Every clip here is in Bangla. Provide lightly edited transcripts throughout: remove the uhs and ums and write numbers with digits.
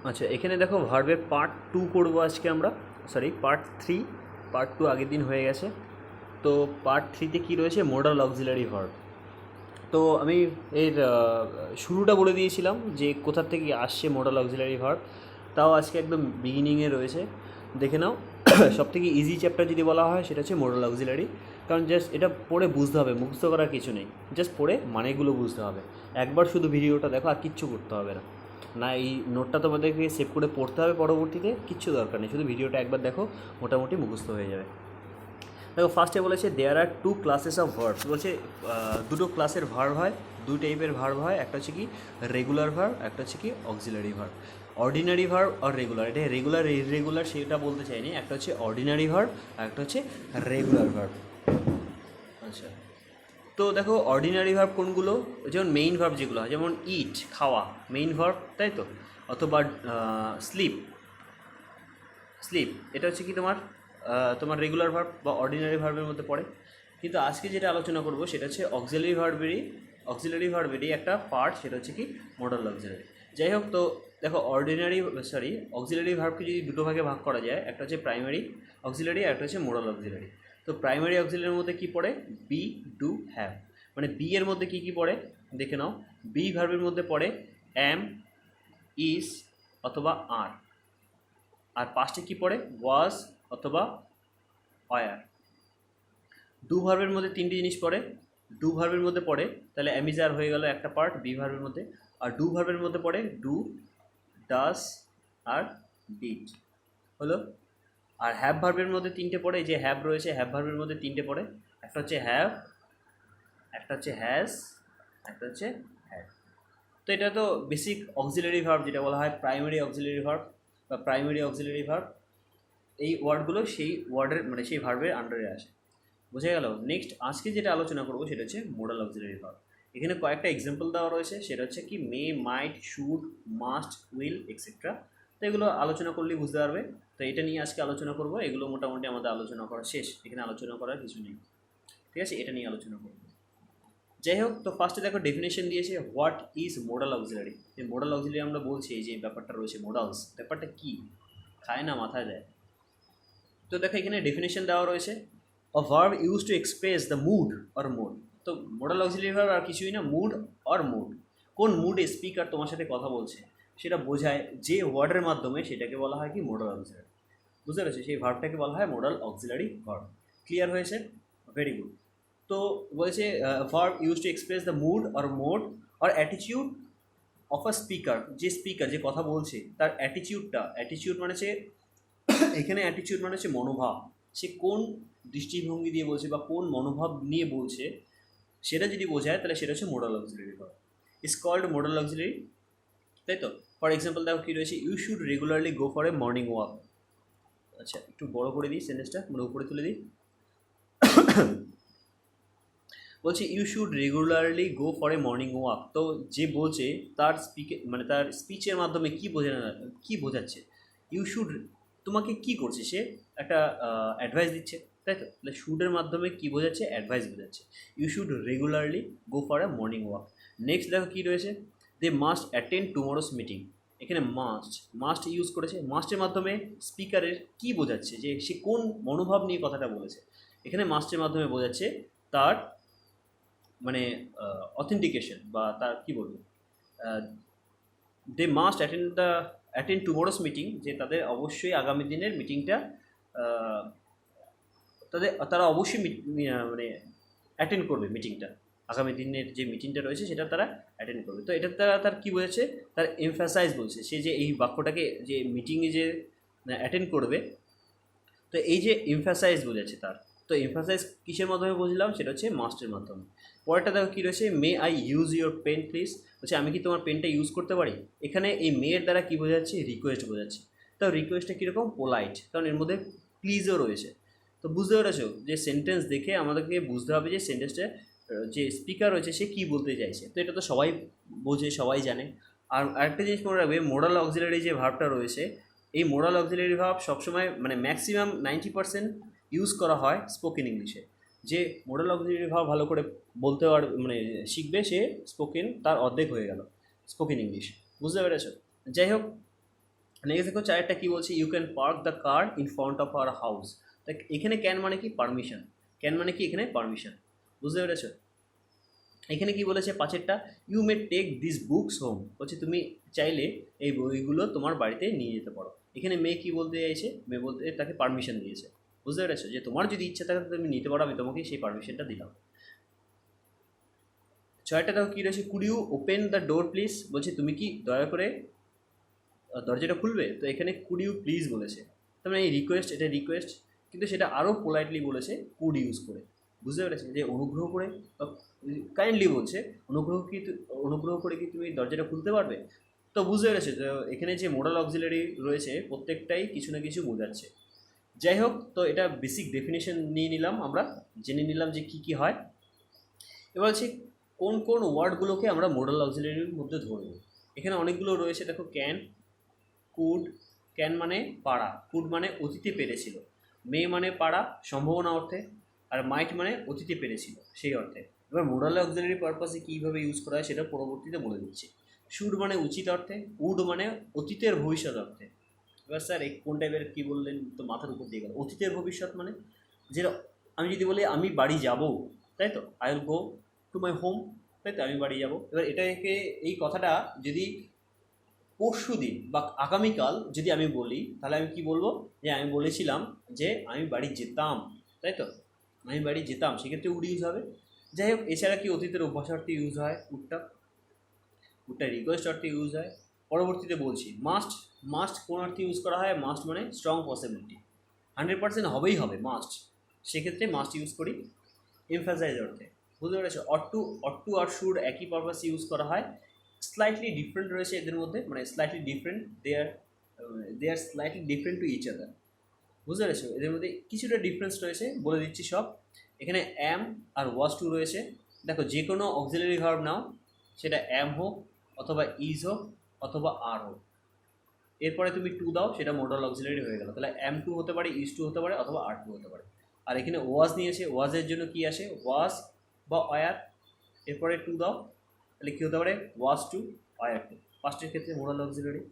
আচ্ছা, এখানে দেখো ভার্বের পার্ট 2 করবো আজকে আমরা, সরি পার্ট 3। পার্ট 2 আগের দিন হয়ে গেছে। তো পার্ট 3তে কী রয়েছে, মোডাল অক্সিলারি ভার্ব। তো আমি এর শুরুটা বলে দিয়েছিলাম যে কোথা থেকে আসছে মোডাল অক্সিলারি ভার্ব, তাও আজকে একদম বিগিনিংয়ে রয়েছে, দেখে নাও। সব থেকে ইজি চ্যাপ্টার যদি বলা হয় সেটা হচ্ছে মোডাল অক্সিলারি, কারণ জাস্ট এটা পড়ে বুঝতে হবে, মুখস্থ করার কিছু নেই, জাস্ট পড়ে মানেগুলো বুঝতে হবে। একবার শুধু ভিডিওটা দেখো, আর কিচ্ছু করতে হবে না। না এই নোটটা তোমাদেরকে সেভ করে পড়তে হবে পরবর্তীতে, কিচ্ছু দরকার নেই, শুধু ভিডিওটা একবার দেখো, মোটামুটি মুখস্থ হয়ে যাবে। দেখো ফার্স্টে বলেছে দেয়ার আর 2 ক্লাসেস অফ ভার্বস, বলছে দুটো ক্লাসের ভার্ব হয়, দুই টাইপের ভার্ব হয়, একটা হচ্ছে কি রেগুলার ভার্ব, একটা হচ্ছে কি অক্সিলারি ভার্ব। অর্ডিনারি ভার্ব আর রেগুলার, এটা রেগুলার ইররেগুলার সেটা বলতে চাইনি, একটা হচ্ছে অর্ডিনারি ভার্ব আর একটা হচ্ছে রেগুলার ভার্ব। আচ্ছা, তো দেখো অর্ডিনারি ভার্ব কোনগুলো, যেমন মেইন ভার্ব যেগুলো হয়, যেমন ইট খাওয়া মেইন ভার্ব, তাই তো, অথবা স্লিপ, স্লিপ এটা হচ্ছে কি তোমার তোমার রেগুলার ভার্ব বা অর্ডিনারি ভার্বের মধ্যে পড়ে। কিন্তু আজকে যেটা আলোচনা করব সেটা হচ্ছে অক্সিলারি ভার্বেরই একটা পার্ট, সেটা হচ্ছে কি মোডাল অক্সিলারি। যাই হোক, তো দেখো অক্সিলারি ভার্বকে যদি দুটো ভাগে ভাগ করা যায়, একটা হচ্ছে প্রাইমারি অক্সিলারি আর একটা হচ্ছে মোডাল অক্সিলারি। তো প্রাইমারি অক্সিলারির মধ্যে কি পড়ে, বি, ডু, হ্যাভ। মানে বি এর মধ্যে কি কি পড়ে দেখে নাও। বি ভার্বের মধ্যে পড়ে অ্যাম, ইজ অথবা আর। আর পাস্টে কি পড়ে, ওয়াজ অথবা অয়ার। ডু ভার্বের মধ্যে তিনটি জিনিস পড়ে। ডু ভার্বের মধ্যে পড়ে তাহলে অ্যামিজার হয়ে গেল একটা পার্ট বি ভার্বের মধ্যে। আর ডু ভার্বের মধ্যে পড়ে ডু, ডাস আর ডিড হলো। আর হ্যাভ ভার্বের মধ্যে তিনটে পড়ে, যে হ্যাভ রয়েছে হ্যাভ ভার্বের মধ্যে তিনটে পড়ে, একটা হচ্ছে হ্যাভ, একটা হচ্ছে হ্যাজ, একটা হচ্ছে হ্যাড। তো এটা তো বেসিক অক্সিলারি ভার্ব, যেটা বলা হয় প্রাইমারি অক্সিলারি ভার্ব বা প্রাইমারি অক্সিলারি ভার্ব। এই ওয়ার্ডগুলো সেই ওয়ার্ডের মানে সেই ভার্বের আন্ডারে আসে, বোঝা গেল। নেক্সট আজকে যেটা আলোচনা করবো সেটা হচ্ছে মোডাল অক্সিলারি ভার্ব। এখানে কয়েকটা এক্সাম্পল দেওয়া রয়েছে, সেটা হচ্ছে কি মে, মাইট, শুড, মাস্ট, উইল এক্সেট্রা। তো এগুলো আলোচনা করলেই বুঝতে পারবে। তো এটা নিয়ে আজকে আলোচনা করবো, এগুলো মোটামুটি আমাদের আলোচনা করা শেষ, এখানে আলোচনা করার কিছু নেই, ঠিক আছে, এটা নিয়ে আলোচনা করবো। যাই হোক, তো ফার্স্টে দেখো ডেফিনেশন দিয়েছে, হোয়াট ইজ মোডাল অক্সিলারি। এই মোডাল অক্সিলারি আমরা বলছি, এই যে ব্যাপারটা রয়েছে মোডালস, ব্যাপারটা কী, খায় না মাথায় দেয়। তো দেখো এখানে ডেফিনেশন দেওয়া রয়েছে, a verb used to express the mood or mood। তো মোডাল অক্সিলারি ভার্ব আর কিছুই না, মুড অর মুড। কোন মুডে স্পিকার তোমার সাথে কথা বলছে সেটা বোঝায় যে ওয়ার্ডের মাধ্যমে, সেটাকে বলা হয় কি মোডাল অক্সিলারি। বুঝতে পেরেছো, সেই ভার্বটাকে বলা হয় মোডাল অক্সিলারি ভার্ব। ক্লিয়ার হয়েছে, ভেরি গুড। তো বলছে verb use to express the mood or mode or attitude of a speaker. যে স্পিকার যে কথা বলছে তার অ্যাটিটিউড মানে হচ্ছে এখানে অ্যাটিটিউড মানে হচ্ছে মনোভাব, সে কোন দৃষ্টিভঙ্গি দিয়ে বলছে বা কোন মনোভাব নিয়ে বলছে, সেটা যদি বোঝায় তাহলে সেটা হচ্ছে modal auxiliary verb, is called modal auxiliary, তাই তো। ফর এক্সাম্পল দেখো কী রয়েছে, you should regularly go for a morning walk. আচ্ছা, একটু বড় করে দিই সেন্টেন্সটা, মানে উপরে তুলে দিই। বলছে you should regularly go for a morning walk. তো যে বলছে তার মানে তার স্পিচের মাধ্যমে কী বোঝাচ্ছে, ইউ শুড তোমাকে কি করছে, সে একটা অ্যাডভাইস দিচ্ছে, তাই তো। তাহলে শুডের মাধ্যমে কি বোঝাচ্ছে, অ্যাডভাইস বোঝাচ্ছে। You should regularly go for a morning walk. Next দেখো কী রয়েছে, they must attend tomorrow's meeting. এখানে মাস্ট ইউজ করেছে, মাস্টের মাধ্যমে স্পিকারের কি বোঝাচ্ছে, যে সে কোন মনোভাব নিয়ে কথাটা বলেছে। এখানে মাস্টের মাধ্যমে বোঝাচ্ছে তার মানে অথেন্টিকেশন, বা তার কী বলবো, they must attend tomorrow's meeting, যে তাদের অবশ্যই আগামী দিনের মিটিংটা তারা অবশ্যই মানে অ্যাটেন্ড করবে মিটিংটা, আগামী দিনের যে মিটিংটা রয়েছে সেটা তারা অ্যাটেন্ড করবে। তো এটার দ্বারা তার কী বোঝাচ্ছে, তার এমফাসাইজ বলছে, সে যে এই বাক্যটাকে যে মিটিংয়ে যে অ্যাটেন্ড করবে, তো এই যে এমফাসাইজ বোঝাচ্ছে তার। তো এমফাসাইজ কিসের মাধ্যমে বুঝলাম, সেটা হচ্ছে মাস্টের মাধ্যমে। পরেরটা দেখো কী রয়েছে, may I use your pen please. বলছে আমি কি তোমার পেনটা ইউজ করতে পারি। এখানে এই মেয়ের দ্বারা কী বোঝাচ্ছে, রিকোয়েস্ট বোঝাচ্ছে। তো রিকোয়েস্টটা কীরকম, পোলাইট, কারণ এর মধ্যে প্লিজও রয়েছে। তো বুঝতে পেরেছো, যে সেন্টেন্স দেখে আমাদেরকে বুঝতে হবে যে সেন্টেন্সটা যে স্পিকার রয়েছে সে কী বলতে চাইছে। তো এটা তো সবাই বোঝে, সবাই জানে। আর আরেকটা জিনিস মনে রাখবে, মোডাল অক্সিলারি যে ভার্বটা রয়েছে, এই মোডাল অক্সিলারি ভার্ব সবসময় মানে ম্যাক্সিমাম 90% ইউজ করা হয় স্পোকেন ইংলিশে। যে মোডাল অক্সিলারি ভার্ব ভালো করে বলতে মানে শিখবে, সে স্পোকেন তার অর্ধেক হয়ে গেল স্পোকেন ইংলিশ। বুঝতে পেরেছ। যাই হোক, নেক্সট দেখো চারটা কী বলছে, you can park the car in front of our house. দেখ এখানে ক্যান মানে কি পারমিশন, ক্যান মানে কি এখানে পারমিশন, বুঝতে পেরেছো? এখানে কি বলেছে পাঁচেরটা, you may take this books home, বলছে তুমি চাইলে এই বইগুলো তোমার বাড়িতে নিয়ে যেতে পারো। এখানে মে কি বলতে চাইছে, মে বলতে তাকে পারমিশন দিয়েছে, বুঝতে পেরেছো? যে তোমার যদি ইচ্ছা থাকে তুমি নিতে পারো, আমি তোমাকে সেই পারমিশনটা দিলাম। ছয়টা দেখো কী রয়েছে, could you open the door please, বলছে তুমি কি দয়া করে দরজাটা খুলবে। তো এখানে কুড ইউ প্লিজ বলেছে, তার মানে এই রিকোয়েস্ট, এটা রিকোয়েস্ট, কিন্তু সেটা আরও পোলাইটলি বলেছে কুড ইউজ করে, বুঝতে পেরেছে? যে অনুগ্রহ করে বা কাইন্ডলি বলছে, অনুগ্রহ করে কি তুমি দরজাটা খুলতে পারবে। তো বুঝতে পেরেছে তো এখানে যে মোডাল অক্সিলারি রয়েছে প্রত্যেকটাই কিছু না কিছু বোঝাচ্ছে। যাই হোক, তো এটা বেসিক ডেফিনেশন নিয়ে নিলাম, আমরা জেনে নিলাম যে কী কী হয়। এবার হচ্ছে কোন কোন ওয়ার্ডগুলোকে আমরা মোডাল অক্সিলারির মধ্যে ধরব। এখানে অনেকগুলো রয়েছে, দেখো ক্যান, কুড, ক্যান মানে পারা, কুড মানে অতীতে পেরেছিল, মে মানে পারা সম্ভাবনা অর্থে, আর মাইট মানে অতীতে পেরেছিল সেই অর্থে। এবার মোডাল অক্সিলারি পারপাসে কীভাবে ইউজ করা হয় সেটা পরবর্তীতে বলে দিচ্ছি। শুড মানে উচিত অর্থে, উড মানে অতীতের ভবিষ্যৎ অর্থে। এবার স্যার এই কোন টাইপের কী বললেন, তো মাথার উপর দিয়ে গেল। অতীতের ভবিষ্যৎ মানে যে আমি যদি বলি আমি বাড়ি যাব, তাই তো, I will go to my home, তাই তো, আমি বাড়ি যাব। এবার এটাকে এই কথাটা যদি পরশু দিন বা আগামীকাল যদি আমি বলি, তাহলে আমি কি বলবো, যে আমি বলেছিলাম যে আমি বাড়ি যেতাম, তাই তো, আমি বাড়ি যেতাম, সেক্ষেত্রে উড ইউজ হবে। যাই হোক, এছাড়া কি অতীতের অভ্যাস অর্থে ইউজ হয় উডটা, উডটা রিকোয়েস্ট অর্থে ইউজ হয়। পরবর্তীতে বলছি মাস্ট, মাস্ট কোন অর্থে ইউজ করা হয়, মাস্ট মানে স্ট্রং পসিবিলিটি, 100% হবেই হবে মাস্ট, সেক্ষেত্রে মাস্ট ইউজ করি। এমফাসাইজ অর্থে, বুঝতে পেরেছো? অট টু আর শুড একই পারপাস ইউজ করা হয়, স্লাইটলি ডিফারেন্ট রয়েছে এদের মধ্যে, মানে slightly different, they are slightly different to each other, বুঝতে পেরেছো? এদের মধ্যে কিছুটা ডিফারেন্স রয়েছে, বলে দিচ্ছি সব। এখানে অ্যাম আর ওয়াজ টু রয়েছে। দেখো যে কোনো অক্সিলারি ভার্ব নাও, সেটা অ্যাম হোক অথবা ইজ হোক অথবা আর হোক, এরপরে তুমি টু দাও, সেটা মোডাল অক্সিলারি হয়ে গেল। তাহলে অ্যাম টু হতে পারে, ইজ টু হতে পারে অথবা আর টু হতে পারে। আর এখানে ওয়াজ নিয়েছে, ওয়াজের জন্য কি আসে, ওয়াজ বা অয়ার, এরপরে টু দাও, তাহলে কী হতে পারে, ওয়াজ টু, অয়ার টু, ফার্স্টের ক্ষেত্রে মোডাল অক্সিলারি।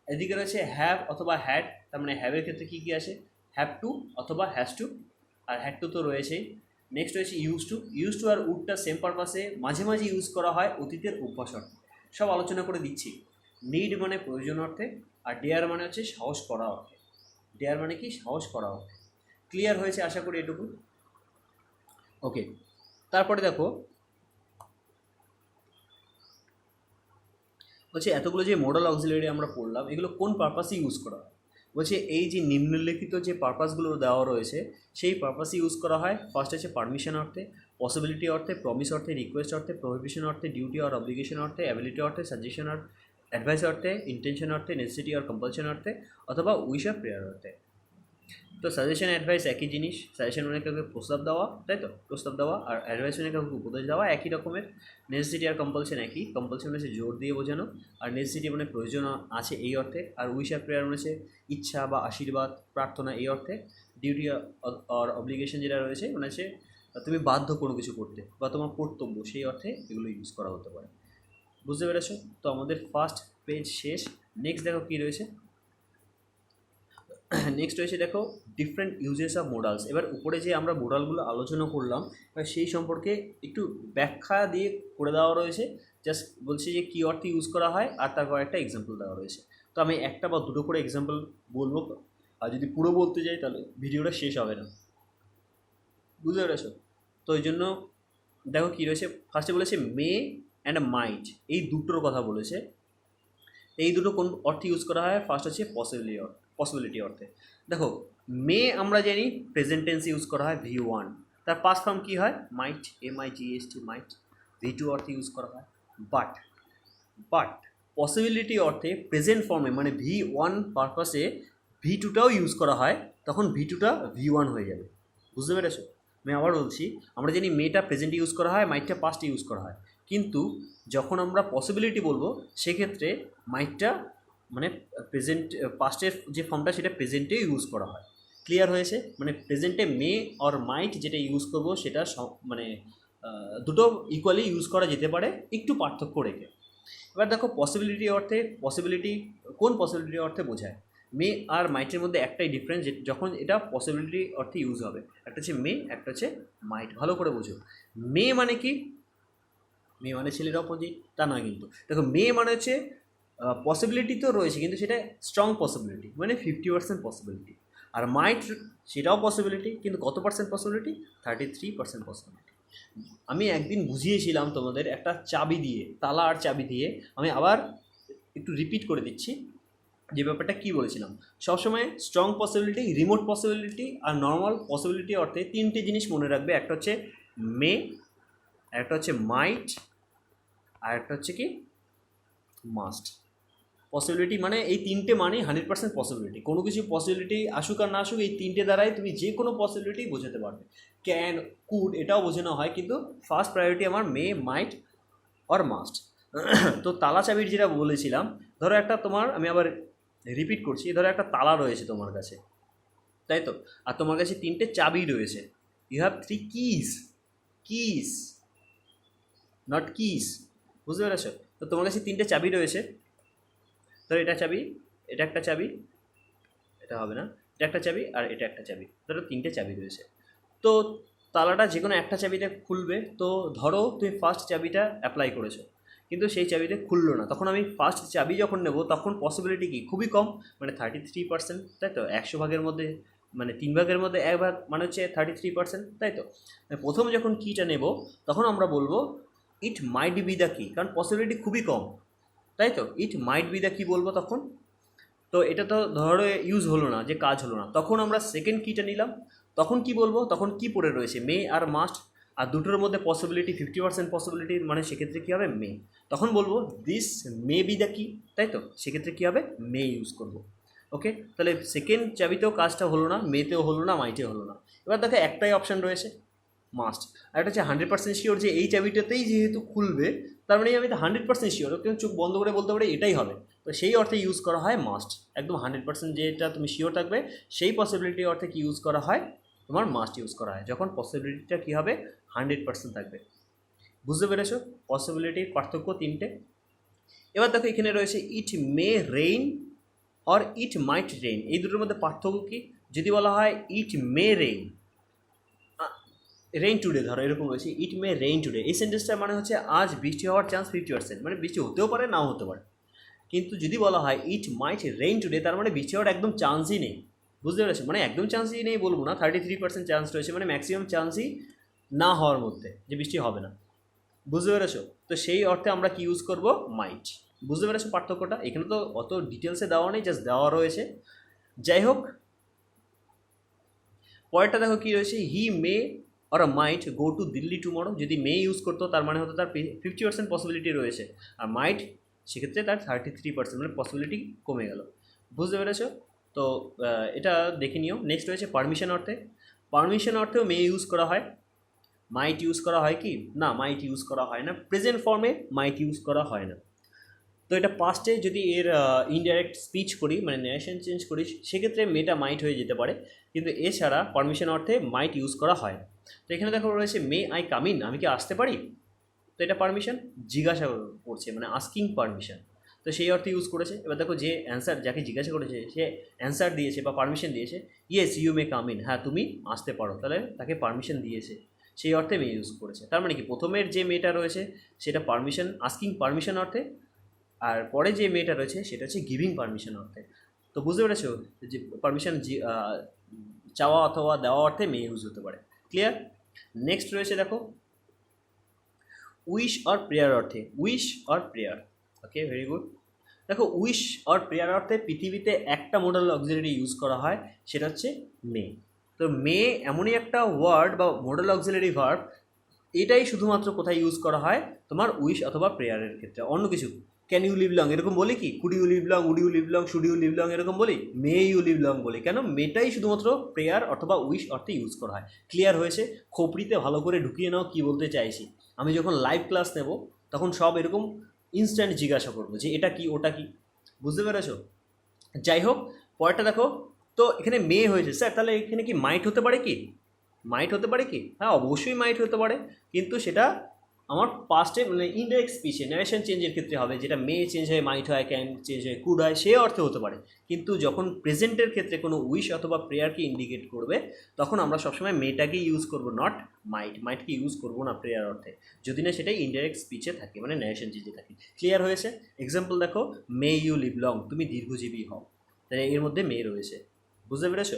এদিকে রয়েছে হ্যাভ অথবা হ্যাড, তার মানে হ্যাভের ক্ষেত্রে কী কী আসে, হ্যাভ টু অথবা হ্যাজ টু, আর হ্যাড টু তো রয়েছেই। নেক্সট রয়েছে ইউজ টু, ইউজ টু আর উডটা সেম পারপাসে মাঝে মাঝে ইউজ করা হয় অতীতের অভ্যাস অর্থে, সব আলোচনা করে দিচ্ছি। নিড মানে প্রয়োজন অর্থে, আর ডেয়ার মানে হচ্ছে সাহস করা অর্থে। ডেয়ার মানে কি, সাহস করা অর্থে। ক্লিয়ার হয়েছে আশা করি এটুকু। ওকে, তারপরে দেখো বলছে এতগুলো যে মোডাল অক্সিলারি আমরা পড়লাম, এগুলো কোন পারপাসে ইউজ করা হয়। বলছে এই যে নিম্নলিখিত যে পারপাসগুলো দেওয়া রয়েছে সেই পারপাসে ইউজ করা হয়। ফার্স্ট আছে পারমিশন অর্থে, পসিবিলিটি অর্থে, প্রমিস অর্থে, রিকোয়েস্ট অর্থে, প্রোহিবিশন অর্থে, ডিউটি আর অব্লিগেশন অর্থে, অ্যাবিলিটি অর্থে, সাজেশন আর অ্যাডভাইস অর্থে, ইন্টেনশন অর্থে, নেসেসিটি আর কম্পালশন অর্থে, অথবা উইশ আর প্রেয়ার অর্থে। তো সাজেশন অ্যাডভাইস একই জিনিস, সাজেশন মানে কাউকে প্রস্তাব দেওয়া, তাই তো, প্রস্তাব দেওয়া, আর অ্যাডভাইস মানে কাউকে উপদেশ দেওয়া, একই রকমের। নেসেসিটি আর কম্পালশন একই, কম্পালশন হচ্ছে জোর দিয়ে বোঝানো, আর নেসেসিটি মানে প্রয়োজন আছে এই অর্থে, আর উইশ আর প্রেয়ার মানে ইচ্ছা বা আশীর্বাদ প্রার্থনা এই অর্থে। ডিউটি আর অব্লিগেশন যেটা রয়েছে মানে হচ্ছে তুমি বাধ্য কোনো কিছু করতে বা তোমার কর্তব্য, সেই অর্থে এগুলো ইউজ করা হতে পারে, বুঝতে পেরেছো? তো আমাদের ফার্স্ট পেজ শেষ। নেক্সট দেখো কী রয়েছে, নেক্সট রয়েছে দেখো ডিফারেন্ট ইউজেস অফ মোডালস। এবার উপরে যে আমরা মোডালগুলো আলোচনা করলাম এবার সেই সম্পর্কে একটু ব্যাখ্যা দিয়ে করে দেওয়া রয়েছে। জাস্ট বলছি যে কী অর্থে ইউজ করা হয় আর তার কয়েকটা এক্সাম্পল দেওয়া রয়েছে। তো আমি একটা বা দুটো করে এক্সাম্পল বলবো, আর যদি পুরো বলতে যাই তাহলে ভিডিওটা শেষ হবে না, বুঝতে পেরেছো? তো ওই জন্য দেখো কী রয়েছে, ফার্স্টে বলেছে মে অ্যান্ড মাইট, এই দুটোর কথা বলেছে। এই দুটো কোন অর্থে ইউজ করা হয়, ফার্স্ট হচ্ছে পসিবিলিটি অর্থে। দেখো মে আমরা জানি প্রেজেন্ট টেন্স ইউজ করা হয় V1, তার পাস্ট ফর্ম কী হয়, মাইট, MIGST, মাইট। V2 অর্থে ইউজ করা হয়। বাট পসিবিলিটি অর্থে প্রেজেন্ট ফর্মে মানে V1 পারপাসে V2টাও ইউজ করা হয়, তখন V2টা V1 হয়ে যাবে, বুঝতে পেরেছো? আমি আবার বলছি, আমরা জানি মেটা প্রেজেন্টে ইউজ করা হয়, মাইটটা পাস্টে ইউজ করা হয়, কিন্তু যখন আমরা পসিবিলিটি বলবো সেক্ষেত্রে মাইটটা মানে প্রেজেন্ট, পাস্টের যে ফর্মটা সেটা প্রেজেন্টে ইউজ করা হয়। ক্লিয়ার হয়েছে? মানে প্রেজেন্টে মে অর মাইট যেটা ইউজ করবো সেটা মানে দুটো ইকুয়ালি ইউজ করা যেতে পারে, একটু পার্থক্য রেখে। এবার দেখো পসিবিলিটি অর্থে, পসিবিলিটি কোন পসিবিলিটি অর্থে বোঝায়? মে আর মাইটের মধ্যে একটাই ডিফারেন্স, যখন এটা পসিবিলিটি অর্থে ইউজ হবে। একটা হচ্ছে মে, একটা হচ্ছে মাইট। ভালো করে বোঝো, মে মানে কি? মে মানে ছেলের অপোজিট তা নয় কিন্তু। দেখো মে মানে হচ্ছে পসিবিলিটি তো রয়েছে, কিন্তু সেটা স্ট্রং পসিবিলিটি, মানে 50% পসিবিলিটি। আর মাইট সেটাও পসিবিলিটি, কিন্তু কত পার্সেন্ট পসিবিলিটি? 33% পসিবিলিটি। আমি একদিন বুঝিয়েছিলাম তোমাদের একটা চাবি দিয়ে, তালা আর চাবি দিয়ে। আমি আবার একটু রিপিট করে দিচ্ছি যে ব্যাপারটা কী বলেছিলাম। সবসময় স্ট্রং পসিবিলিটি, রিমোট পসিবিলিটি আর নর্মাল পসিবিলিটি অর্থে তিনটে জিনিস মনে রাখবে। একটা হচ্ছে মে, একটা হচ্ছে মাইট, আর একটা হচ্ছে কি মাস্ট। পসিবিলিটি মানে এই তিনটে মানে 100% পসিবিলিটি। কোনো কিছু পসিবিলিটি আসুক আর না আসুক, এই তিনটে দ্বারাই তুমি যে কোনো পসিবিলিটি বোঝাতে পারবে। ক্যান, কুড এটাও বোঝানো হয়, কিন্তু ফার্স্ট প্রায়োরিটি আমার মে, মাইট আর মাস্ট। তো তালা চাবির যেটা বলেছিলাম, ধরো একটা তোমার, আমি আবার রিপিট করছি, ধরো একটা তালা রয়েছে তোমার কাছে, তাই তো? আর তোমার কাছে তিনটে চাবি রয়েছে। You have 3 keys, keys not kiss, বুঝতে পেরেছো? তো তোমার কাছে তিনটে চাবি রয়েছে। ধরো এটা চাবি, এটা একটা চাবি, এটা হবে না, এটা একটা চাবি, আর এটা একটা চাবি। ধরো তিনটে চাবি রয়েছে। তো তালাটা যে কোনো একটা চাবিতে খুলবে। তো ধরো তুমি ফার্স্ট চাবিটা অ্যাপ্লাই করেছো, কিন্তু সেই চাবিতে খুললো না। তখন আমি ফার্স্ট চাবি যখন নেব, তখন পসিবিলিটি কি? খুবই কম, মানে 33%, তাই তো? 100 ভাগের মধ্যে, মানে 3 ভাগের মধ্যে 1 ভাগ, মানে হচ্ছে 33%, তাই তো? প্রথম যখন কিটা নেব, তখন আমরা বলবো ইট মাইট বি দ্য কি, কারণ পসিবিলিটি খুবই কম, তাই তো? ইট মাইট বি দ্য কি বলবো তখন। তো এটা তো ধরো ইউজ হলো না, যে কাজ হলো না, তখন আমরা সেকেন্ড কিটা নিলাম। তখন কি বলবো? তখন কি পড়ে রয়েছে? মে আর মাস্ট, আর দুটোর মধ্যে পসিবিলিটি 50% পসিবিলিটি, মানে সেক্ষেত্রে কী হবে? মে। তখন বলবো দিস মে বি দ্য কি, তাই তো? সেক্ষেত্রে কী হবে? মে ইউজ করবো। ওকে, তাহলে সেকেন্ড চাবিতেও কাজটা হলো না, মেতেও হলো না, মাইটেও হলো না। এবার দেখো একটাই অপশান রয়েছে, মাস্ট। আর এটা হচ্ছে 100% শিওর যে এই চাবিটাতেই যেহেতু খুলবে, তার মানে আমি তো 100% শিওর, কিন্তু চোখ বন্ধ করে বলতে পারি এটাই হবে। তো সেই অর্থে ইউজ করা হয় মাস্ট। একদম 100% যেটা তুমি শিওর থাকবে, সেই পসিবিলিটি অর্থে কি ইউজ করা হয়? তোমার মাস্ট ইউজ করা হয়, যখন পসিবিলিটিটা কী হবে? 100% থাকবে। বুঝতে পেরেছো পসিবিলিটির পার্থক্য তিনটে? এবার দেখো এখানে রয়েছে it may rain or it might rain. এই দুটোর মধ্যে পার্থক্য কী? যদি বলা হয় it may rain, rain today, ধরো এরকম রয়েছে ইট মে রেইন টুডে, এই সেন্টেন্সটা মানে হচ্ছে আজ বৃষ্টি হওয়ার চান্স 50%, মানে বৃষ্টি হতেও পারে, নাও হতে পারে। কিন্তু যদি বলা হয় ইট মাইট রেইন টুডে, তার মানে বৃষ্টি হওয়ার একদম চান্সই নেই। বুঝতে পেরেছো? মানে একদম চান্সই নেই বলবো না, 33% চান্স রয়েছে, মানে ম্যাক্সিমাম চান্সই না হওয়ার মধ্যে যে বৃষ্টি হবে না। বুঝতে পেরেছো? তো সেই অর্থে আমরা কি ইউজ করব? মাইট। বুঝতে পেরেছো পার্থক্যটা? এখানে তো অত ডিটেলসে দেওয়া নেই, জাস্ট দেওয়া রয়েছে। যাই হোক, পরেরটা দেখো কী রয়েছে, he may or might go to Delhi tomorrow. যদি মে ইউজ করতো, তার মানে হতো তার 50% পসিবিলিটি রয়েছে, আর মাইট সেক্ষেত্রে তার 33%, মানে পসিবিলিটি কমে গেল। বুঝতে পেরেছো? তো এটা দেখে নিও। নেক্সট রয়েছে পারমিশন অর্থে। পারমিশন অর্থেও মে ইউজ করা হয়, মাইট ইউজ করা হয় কি না? মাইট ইউজ করা হয় না, প্রেজেন্ট ফর্মে মাইট ইউজ করা হয় না। তো এটা পাস্টে যদি এর ইনডাইরেক্ট স্পিচ করি, মানে ন্যারেশন চেঞ্জ করি, সেক্ষেত্রে মেটা মাইট হয়ে যেতে পারে, কিন্তু এছাড়া পারমিশন অর্থে মাইট ইউজ করা হয়। তো এখানে দেখো রয়েছে মে আই কাম ইন, আমি কি আসতে পারি? তো এটা পারমিশন, জিজ্ঞাসা করছে, মানে আস্কিং পারমিশন, তো সেই অর্থে ইউজ করেছে। এবার দেখো যে অ্যান্সার, যাকে জিজ্ঞাসা করেছে সে অ্যান্সার দিয়েছে বা পারমিশন দিয়েছে, yes you may come in, হ্যাঁ তুমি আসতে পারো, তাহলে তাকে পারমিশন দিয়েছে, সেই অর্থে মে ইউজ করেছে। তার মানে কি প্রথমের যে মেয়েটা রয়েছে সেটা পারমিশন, আস্কিং পারমিশন অর্থে, আর পরে যে মেয়েটা রয়েছে সেটা হচ্ছে গিভিং পারমিশন অর্থে। তো বুঝতে পেরেছো যে পারমিশন চাওয়া অথবা দেওয়া অর্থে মে ইউজ হতে পারে। ক্লিয়ার? নেক্সট রয়েছে দেখো উইশ অর প্রেয়ার অর্থে। Wish or prayer, okay, very good. দেখো উইশ অর প্রেয়ার অর্থে পৃথিবীতে একটা মোডাল অক্সিলারি ইউজ করা হয়, সেটা হচ্ছে মে। তো মে এমনই একটা ওয়ার্ড বা মোডাল অক্সিলারি ভার্ব, এটাই শুধুমাত্র কোথায় ইউজ করা হয়? তোমার উইশ অথবা প্রেয়ারের ক্ষেত্রে। অন্য কিছু ক্যান ইউ লিভ লং এরকম বলি কি? Could you live long, would you live long, should you live long এরকম বলি? মে ইউ লিভ লং বলি কেন? মেটাই শুধুমাত্র প্রেয়ার অথবা উইশ অর্থে ইউজ করা হয়। ক্লিয়ার হয়েছে? খোপড়িতে ভালো করে ঢুকিয়ে নাও কী বলতে চাইছি। আমি যখন লাইভ ক্লাস নেব তখন সব এরকম ইনস্ট্যান্ট জিজ্ঞাসা করবো যে এটা কি ওটা কি। বুঝতে পেরেছো? যাই হোক, পরেরটা দেখো। তো এখানে মে হয়েছে স্যার, তাহলে এখানে কি মাইট হতে পারে কি? মাইট হতে পারে কি? হ্যাঁ অবশ্যই মাইট হতে পারে, কিন্তু সেটা আমার পাস্টে মানে ইনডাইরেক্ট স্পিচে ন্যারেশন চেঞ্জের ক্ষেত্রে হবে, যেটা মে চেঞ্জ হয় মাইট হয়, ক্যান চেঞ্জ হয় কুড হয়, সে অর্থে হতে পারে। কিন্তু যখন প্রেজেন্টের ক্ষেত্রে কোনো উইশ অথবা প্রেয়ারকে ইন্ডিকেট করবে তখন আমরা সবসময় মেটাকে ইউজ করবো, নট মাইটকে ইউজ করবো না প্রেয়ার অর্থে, যদি না সেটাই ইনডাইরেক্ট স্পিচে থাকে, মানে ন্যারেশন চেঞ্জে থাকে। ক্লিয়ার হয়েছে? এক্সাম্পল দেখো, মে ইউ লিভ লং, তুমি দীর্ঘজীবী হও, তাই এর মধ্যে মে রয়েছে। বুঝতে পেরেছো?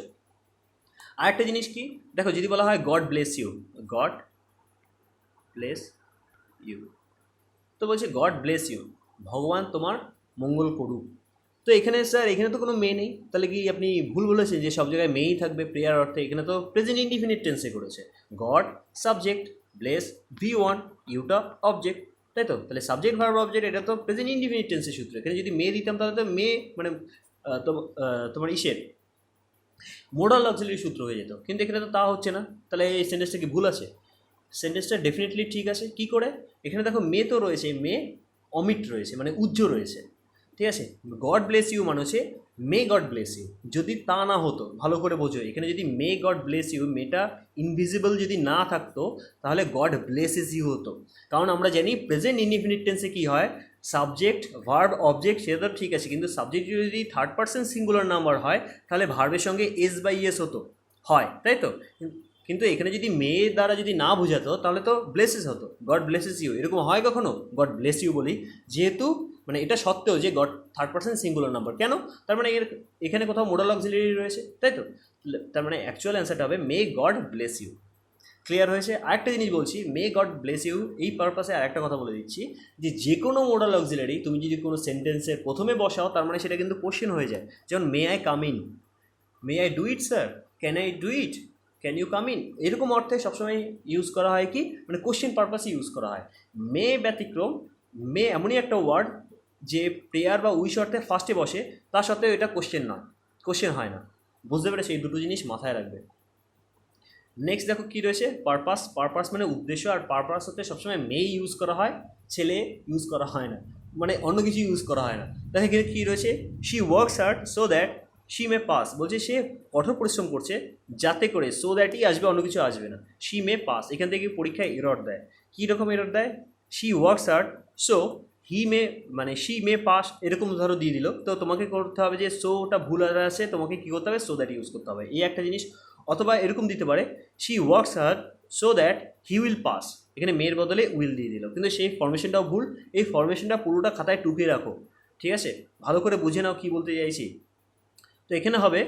আরেকটা জিনিস কি দেখো, যদি বলা হয় God bless you, God bless you, তো বলছে গড ব্লেস ইউ, ভগবান তোমার মঙ্গল করুক। তো এখানে স্যার এখানে তো কোনো মে নেই, তাহলে কি আপনি ভুল বলেছেন যে সব জায়গায় মেই থাকবে প্রেয়ার অর্থে? এখানে তো প্রেজেন্ট ইনডিফিনিট টেন্সে করেছে, গড সাবজেক্ট, ব্লেস V1, ইউটা অবজেক্ট, তাই তো? তাহলে সাবজেক্ট ভার্ব অবজেক্ট, এটা তো প্রেজেন্ট ইনডিফিনিট টেন্সের সূত্র। এখানে যদি মে দিতাম তাহলে তো মে মানে তোমার ইসের মোডাল অক্সিলারি সূত্র হয়ে যেত, কিন্তু এখানে তো তা হচ্ছে না। তাহলে এই সেন্টেন্সটা কি ভুল আছে? সেন্টেন্সটা ডেফিনেটলি ঠিক আছে। কি করে? এখানে দেখো মে তো রয়েছে, মে অমিট রয়েছে মানে উজ্জ্ব রয়েছে, ঠিক আছে? গড ব্লেস ইউ মানে হচ্ছে মে গড ব্লেস ইউ। যদি তা না হতো, ভালো করে বোঝো, এখানে যদি মে গড ব্লেস ইউ, মেটা ইনভিজিবল যদি না থাকতো তাহলে গড ব্লেসেস ইউ হতো। কারণ আমরা জানি প্রেজেন্ট ইনডিফিনিট টেন্সে কী হয়, সাবজেক্ট ভার্ব অবজেক্ট সেটা তো ঠিক আছে, কিন্তু সাবজেক্ট যদি থার্ড পার্সন সিঙ্গুলার নাম্বার হয় তাহলে ভার্বের সঙ্গে এস বাই এস হতো, হয়, তাই তো? কিন্তু এখানে যদি মে দ্বারা যদি না বোঝাতো তাহলে তো ব্লেসেস হতো, গড ব্লেসেস ইউ। এরকম হয় কখনো? গড ব্লেস ইউ বলি যেহেতু মানে এটা সত্ত্বেও যে god third person singular number, কেন? তার মানে এখানে কোথাও মোডাল অক্সিলারি রয়েছে, তাই তো? তার মানে অ্যাকচুয়াল অ্যান্সারটা হবে may God bless you. Clear হয়েছে? আরেকটা জিনিস বলছি, মে গড ব্লেস ইউ এই পারপাসে আরেকটা কথা বলে দিচ্ছি, যে কোনো মোডাল অক্সিলারি তুমি যদি কোনো সেন্টেন্সের প্রথমে বসাও তার মানে সেটা কিন্তু কোশ্চেন হয়ে যায়। যেমন may I come in, may I do it sir, can I do it, can you come in, এরকম অর্থে সবসময় ইউজ করা হয় কি, মানে কোশ্চেন পারপাসে ইউজ করা হয়। মে ব্যতিক্রম, মে এমনই একটা ওয়ার্ড যে প্রেয়ার বা উইশ অর্থে ফার্স্টে বসে, তা সত্ত্বেও এটা কোশ্চেন নয়, কোশ্চেন হয় না। বুঝতে পেরে সেই দুটো জিনিস মাথায় রাখবে। নেক্সট দেখো কী রয়েছে, পারপাস। পারপাস মানে উদ্দেশ্য, আর পারপাস হতে সবসময় মে ইউজ করা হয়, ছেলে ইউজ করা হয় না, মানে অন্য কিছু ইউজ করা হয় না। দেখো এখানে কী রয়েছে, she works hard so that she may pass, বলছে সে কঠোর পরিশ্রম করছে যাতে করে, সো দ্যাটই আসবে, অন্য কিছু আসবে না, শি মে পাস। এখান থেকে পরীক্ষায় এরর দেয়। কী রকম এরর দেয়? She works hard so he may, মানে শি মে পাস, এরকম ধরো দিয়ে দিল, তো তোমাকে করতে হবে যে সোটা ভুল আছে, তোমাকে কী করতে হবে, সো দ্যাট ইউজ করতে হবে, এই একটা জিনিস। অথবা এরকম দিতে পারে, she works hard so that he will pass, এখানে মেয়ের বদলে উইল দিয়ে দিল, কিন্তু সেই ফরমেশনটাও ভুল। এই ফরমেশনটা পুরোটা খাতায় টুকে রাখো, ঠিক আছে? ভালো করে বুঝে নাও কী বলতে চাইছি। তো এখানে হবে,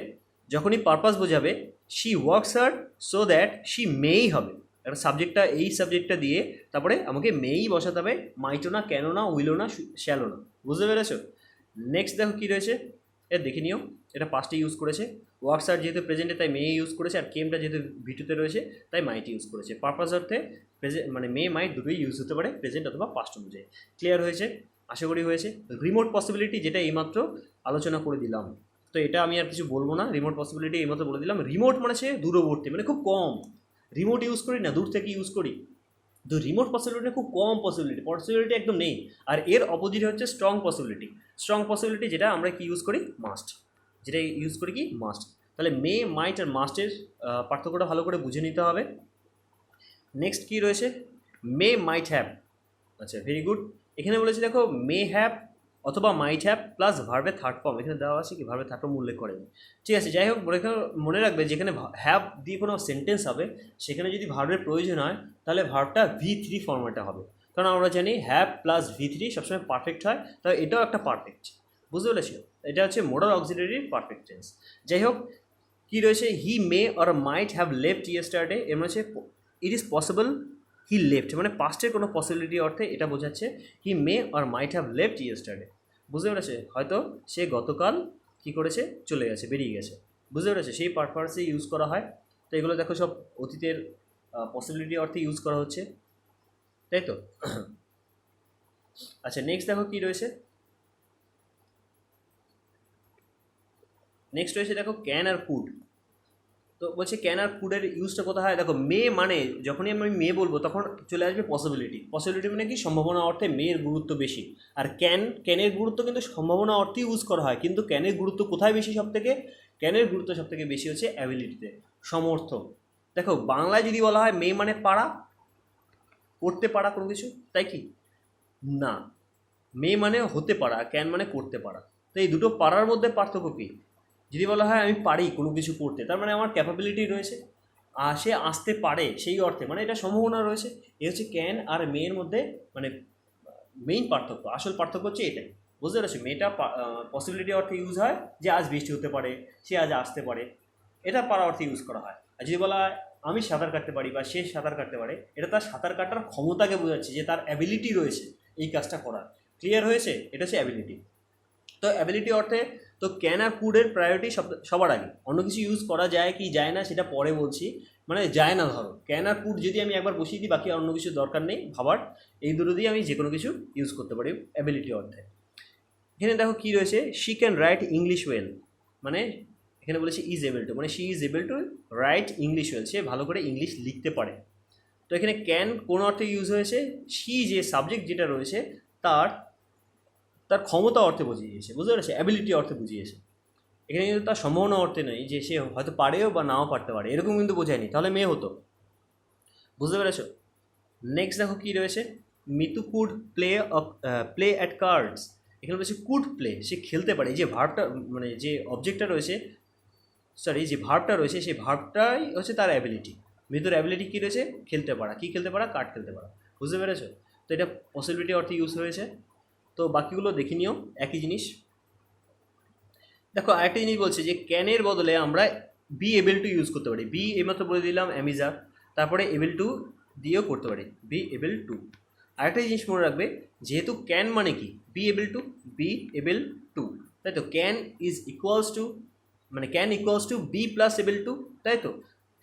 যখনই পারপাস বোঝাবে, she works hard so that she may হবে, একটা সাবজেক্টটা এই সাবজেক্টটা দিয়ে তারপরে আমাকে মেই বসাতে হবে, মাইটো না, কেন না, উইলো না, শ্যালো না। বুঝতে পেরেছো? নেক্সট দেখো কী রয়েছে, এটা দেখে নিও। এটা পাস্টে ইউজ করেছে, ওয়ার্কস আর যেহেতু প্রেজেন্টে তাই মে ইউজ করেছে, আর কেমটা যেহেতু ভিটুতে রয়েছে তাই মাইট ইউজ করেছে। পারপাস অর্থে প্রেজেন্ট মানে মে মাইট দুটোই ইউজ হতে পারে, প্রেজেন্ট অথবা পাস্ট অনুযায়ী। ক্লিয়ার হয়েছে? আশা করি হয়েছে। রিমোট পসিবিলিটি যেটা এইমাত্র আলোচনা করে দিলাম, তো এটা আমি আর কিছু বলবো না। রিমোট পসিবিলিটি এইমাত্র বলে দিলাম। রিমোট মানে সে দূরবর্তী, মানে খুব কম। রিমোট ইউজ করি না, দূর থেকে ইউজ করি, তো রিমোট পসিবিলিটি খুব কম, পসিবিলিটি একদম নেই। আর এর অপোজিট হচ্ছে স্ট্রং পসিবিলিটি। স্ট্রং পসিবিলিটি যেটা আমরা কি ইউজ করি, মাস্ট, যেটা ইউজ করি কি, মাস্ট। তাহলে মে, মাইট আর মাস্টের পার্থক্যটা ভালো করে বুঝে নিতে হবে। নেক্সট কী রয়েছে, মে মাইট হ্যাভ। আচ্ছা, ভেরি গুড। এখানে বলেছি দেখো, মে হ্যাভ অথবা মাইট হ্যাভ প্লাস ভার্বের থার্ড ফর্ম, এখানে দেওয়া আছে কি ভার্বের থার্ড ফর্ম উল্লেখ করেনি, ঠিক আছে? যাই হোক, মনে রাখবে যেখানে হ্যাভ দিয়ে কোনো সেন্টেন্স হবে সেখানে যদি ভার্বের প্রয়োজন হয় তাহলে ভার্বটা V3 ফর্মেটে হবে, কারণ আমরা জানি হ্যাভ প্লাস V3 সবসময় পারফেক্ট হয়, তাই এটাও একটা পারফেক্ট। বুঝতে পেরেছি? এটা হচ্ছে মোডাল অক্সিলারির পারফেক্ট টেন্স। যাই হোক, কী রয়েছে, he may or might have left yesterday, এর মানে হচ্ছে it is possible he left, মানে পাস্টের কোনো পসিবিলিটি অর্থে এটা বোঝাচ্ছে, he may or might have left yesterday. বুঝতে পেরেছে? হয়তো সে গতকাল কী করেছে, চলে গেছে, বেরিয়ে গেছে। বুঝতে পেরেছে? সেই পারপাসে ইউজ করা হয়। তো এগুলো দেখো সব অতীতের পসিবিলিটি অর্থে ইউজ করা হচ্ছে, তাই তো? আচ্ছা, নেক্সট দেখো কী রয়েছে, নেক্সট রয়েছে দেখো ক্যান আর কুড। তো বলছে ক্যান আর কুডের ইউজটা কোথায় হয়, দেখো মে মানে যখনই আমি মে বলবো তখন চলে আসবে পসিবিলিটি। পসিবিলিটি মানে কি, সম্ভাবনা অর্থে মেয়ের গুরুত্ব বেশি। আর ক্যানের গুরুত্ব কিন্তু সম্ভাবনা অর্থে ইউজ করা হয়, কিন্তু ক্যানের গুরুত্ব কোথায় বেশি সব থেকে, ক্যানের গুরুত্ব সব থেকে বেশি হচ্ছে অ্যাবিলিটিতে, সমর্থ। দেখো বাংলায় যদি বলা হয় মে মানে পারা, করতে পারা কোনো কিছু, তাই কি না? মে মানে হতে পারা, ক্যান মানে করতে পারা। তো এই দুটো পারার মধ্যে পার্থক্য কী? যদি বলা হয় আমি পারি কোনো কিছু করতে, তার মানে আমার ক্যাপাবিলিটি রয়েছে, সে আসতে পারে সেই অর্থে, মানে এটা সম্ভাবনা রয়েছে। এ হচ্ছে ক্যান আর মেয়ের মধ্যে মানে মেইন পার্থক্য, আসল পার্থক্য হচ্ছে এটাই। বুঝতে পেরেছি? মেয়েটা পসিবিলিটি অর্থে ইউজ হয় যে আজ বৃষ্টি হতে পারে, সে আজ আসতে পারে, এটা পারা অর্থে ইউজ করা হয়। আর যদি বলা হয় আমি সাঁতার কাটতে পারি বা সে সাঁতার কাটতে পারে, এটা তার সাঁতার কাটার ক্ষমতাকে বোঝাচ্ছে, যে তার অ্যাবিলিটি রয়েছে এই কাজটা করার। ক্লিয়ার হয়েছে? এটা হচ্ছে অ্যাবিলিটি। তো অ্যাবিলিটি অর্থে তো ক্যান আর কুডের প্রায়োরিটি সবার আগে। অন্য কিছু ইউজ করা যায় কি যায় না সেটা পরে বলছি, মানে যায় না। ধরো ক্যান আর কুড যদি আমি একবার বসিয়ে দিই, বাকি অন্য কিছু দরকার নেই ভাবার, এই দুটো দিয়ে আমি যে কোনো কিছু ইউজ করতে পারি অ্যাবিলিটি অর্থে। এখানে দেখো কী রয়েছে, she can write English well, মানে এখানে বলেছে ইজ এবল টু, মানে she is able to write English well, সে ভালো করে ইংলিশ লিখতে পারে। তো এখানে ক্যান কোন অর্থে ইউজ হয়েছে? শি যে সাবজেক্ট যেটা রয়েছে তার তার ক্ষমতা অর্থে বুঝিয়েছে, বুঝতে পেরেছে? অ্যাবিলিটি অর্থে বুঝিয়েছে। এখানে কিন্তু তার সম্ভাবনা অর্থে নয় যে সে হয়তো পারেও বা নাও পারতে পারে, এরকম কিন্তু বোঝায়নি, তাহলে মেয়ে হতো। বুঝতে পেরেছো? নেক্সট দেখো কী রয়েছে, Mitu could play at cards. এখানে বলছে কুড প্লে, সে খেলতে পারে। এই যে ভার্বটা মানে যে অবজেক্টটা রয়েছে, সরি যে ভার্বটা রয়েছে সেই ভার্বটাই হচ্ছে তার অ্যাবিলিটি। মিতুর অ্যাবিলিটি কী রয়েছে? খেলতে পারা। কী খেলতে পারা? কার্ড খেলতে পারা। বুঝতে পেরেছো? তো এটা পসিবিলিটি অর্থে ইউজ হয়েছে। তো বাকিগুলো দেখে নিও, একই জিনিস। দেখো আরেকটা জিনিস বলছে যে ক্যানের বদলে আমরা বি এবল টু ইউজ করতে পারি। বি এইমাত্র বলে দিলাম অ্যামিজা, তারপরে এবল টু দিয়েও করতে পারি, বি এবল টু। আরেকটা জিনিস মনে রাখবে, যেহেতু ক্যান মানে কি, be able to, be able to, তাই তো? ক্যান ইজ ইকুয়ালস টু, মানে can equals to be plus able to, তাই তো?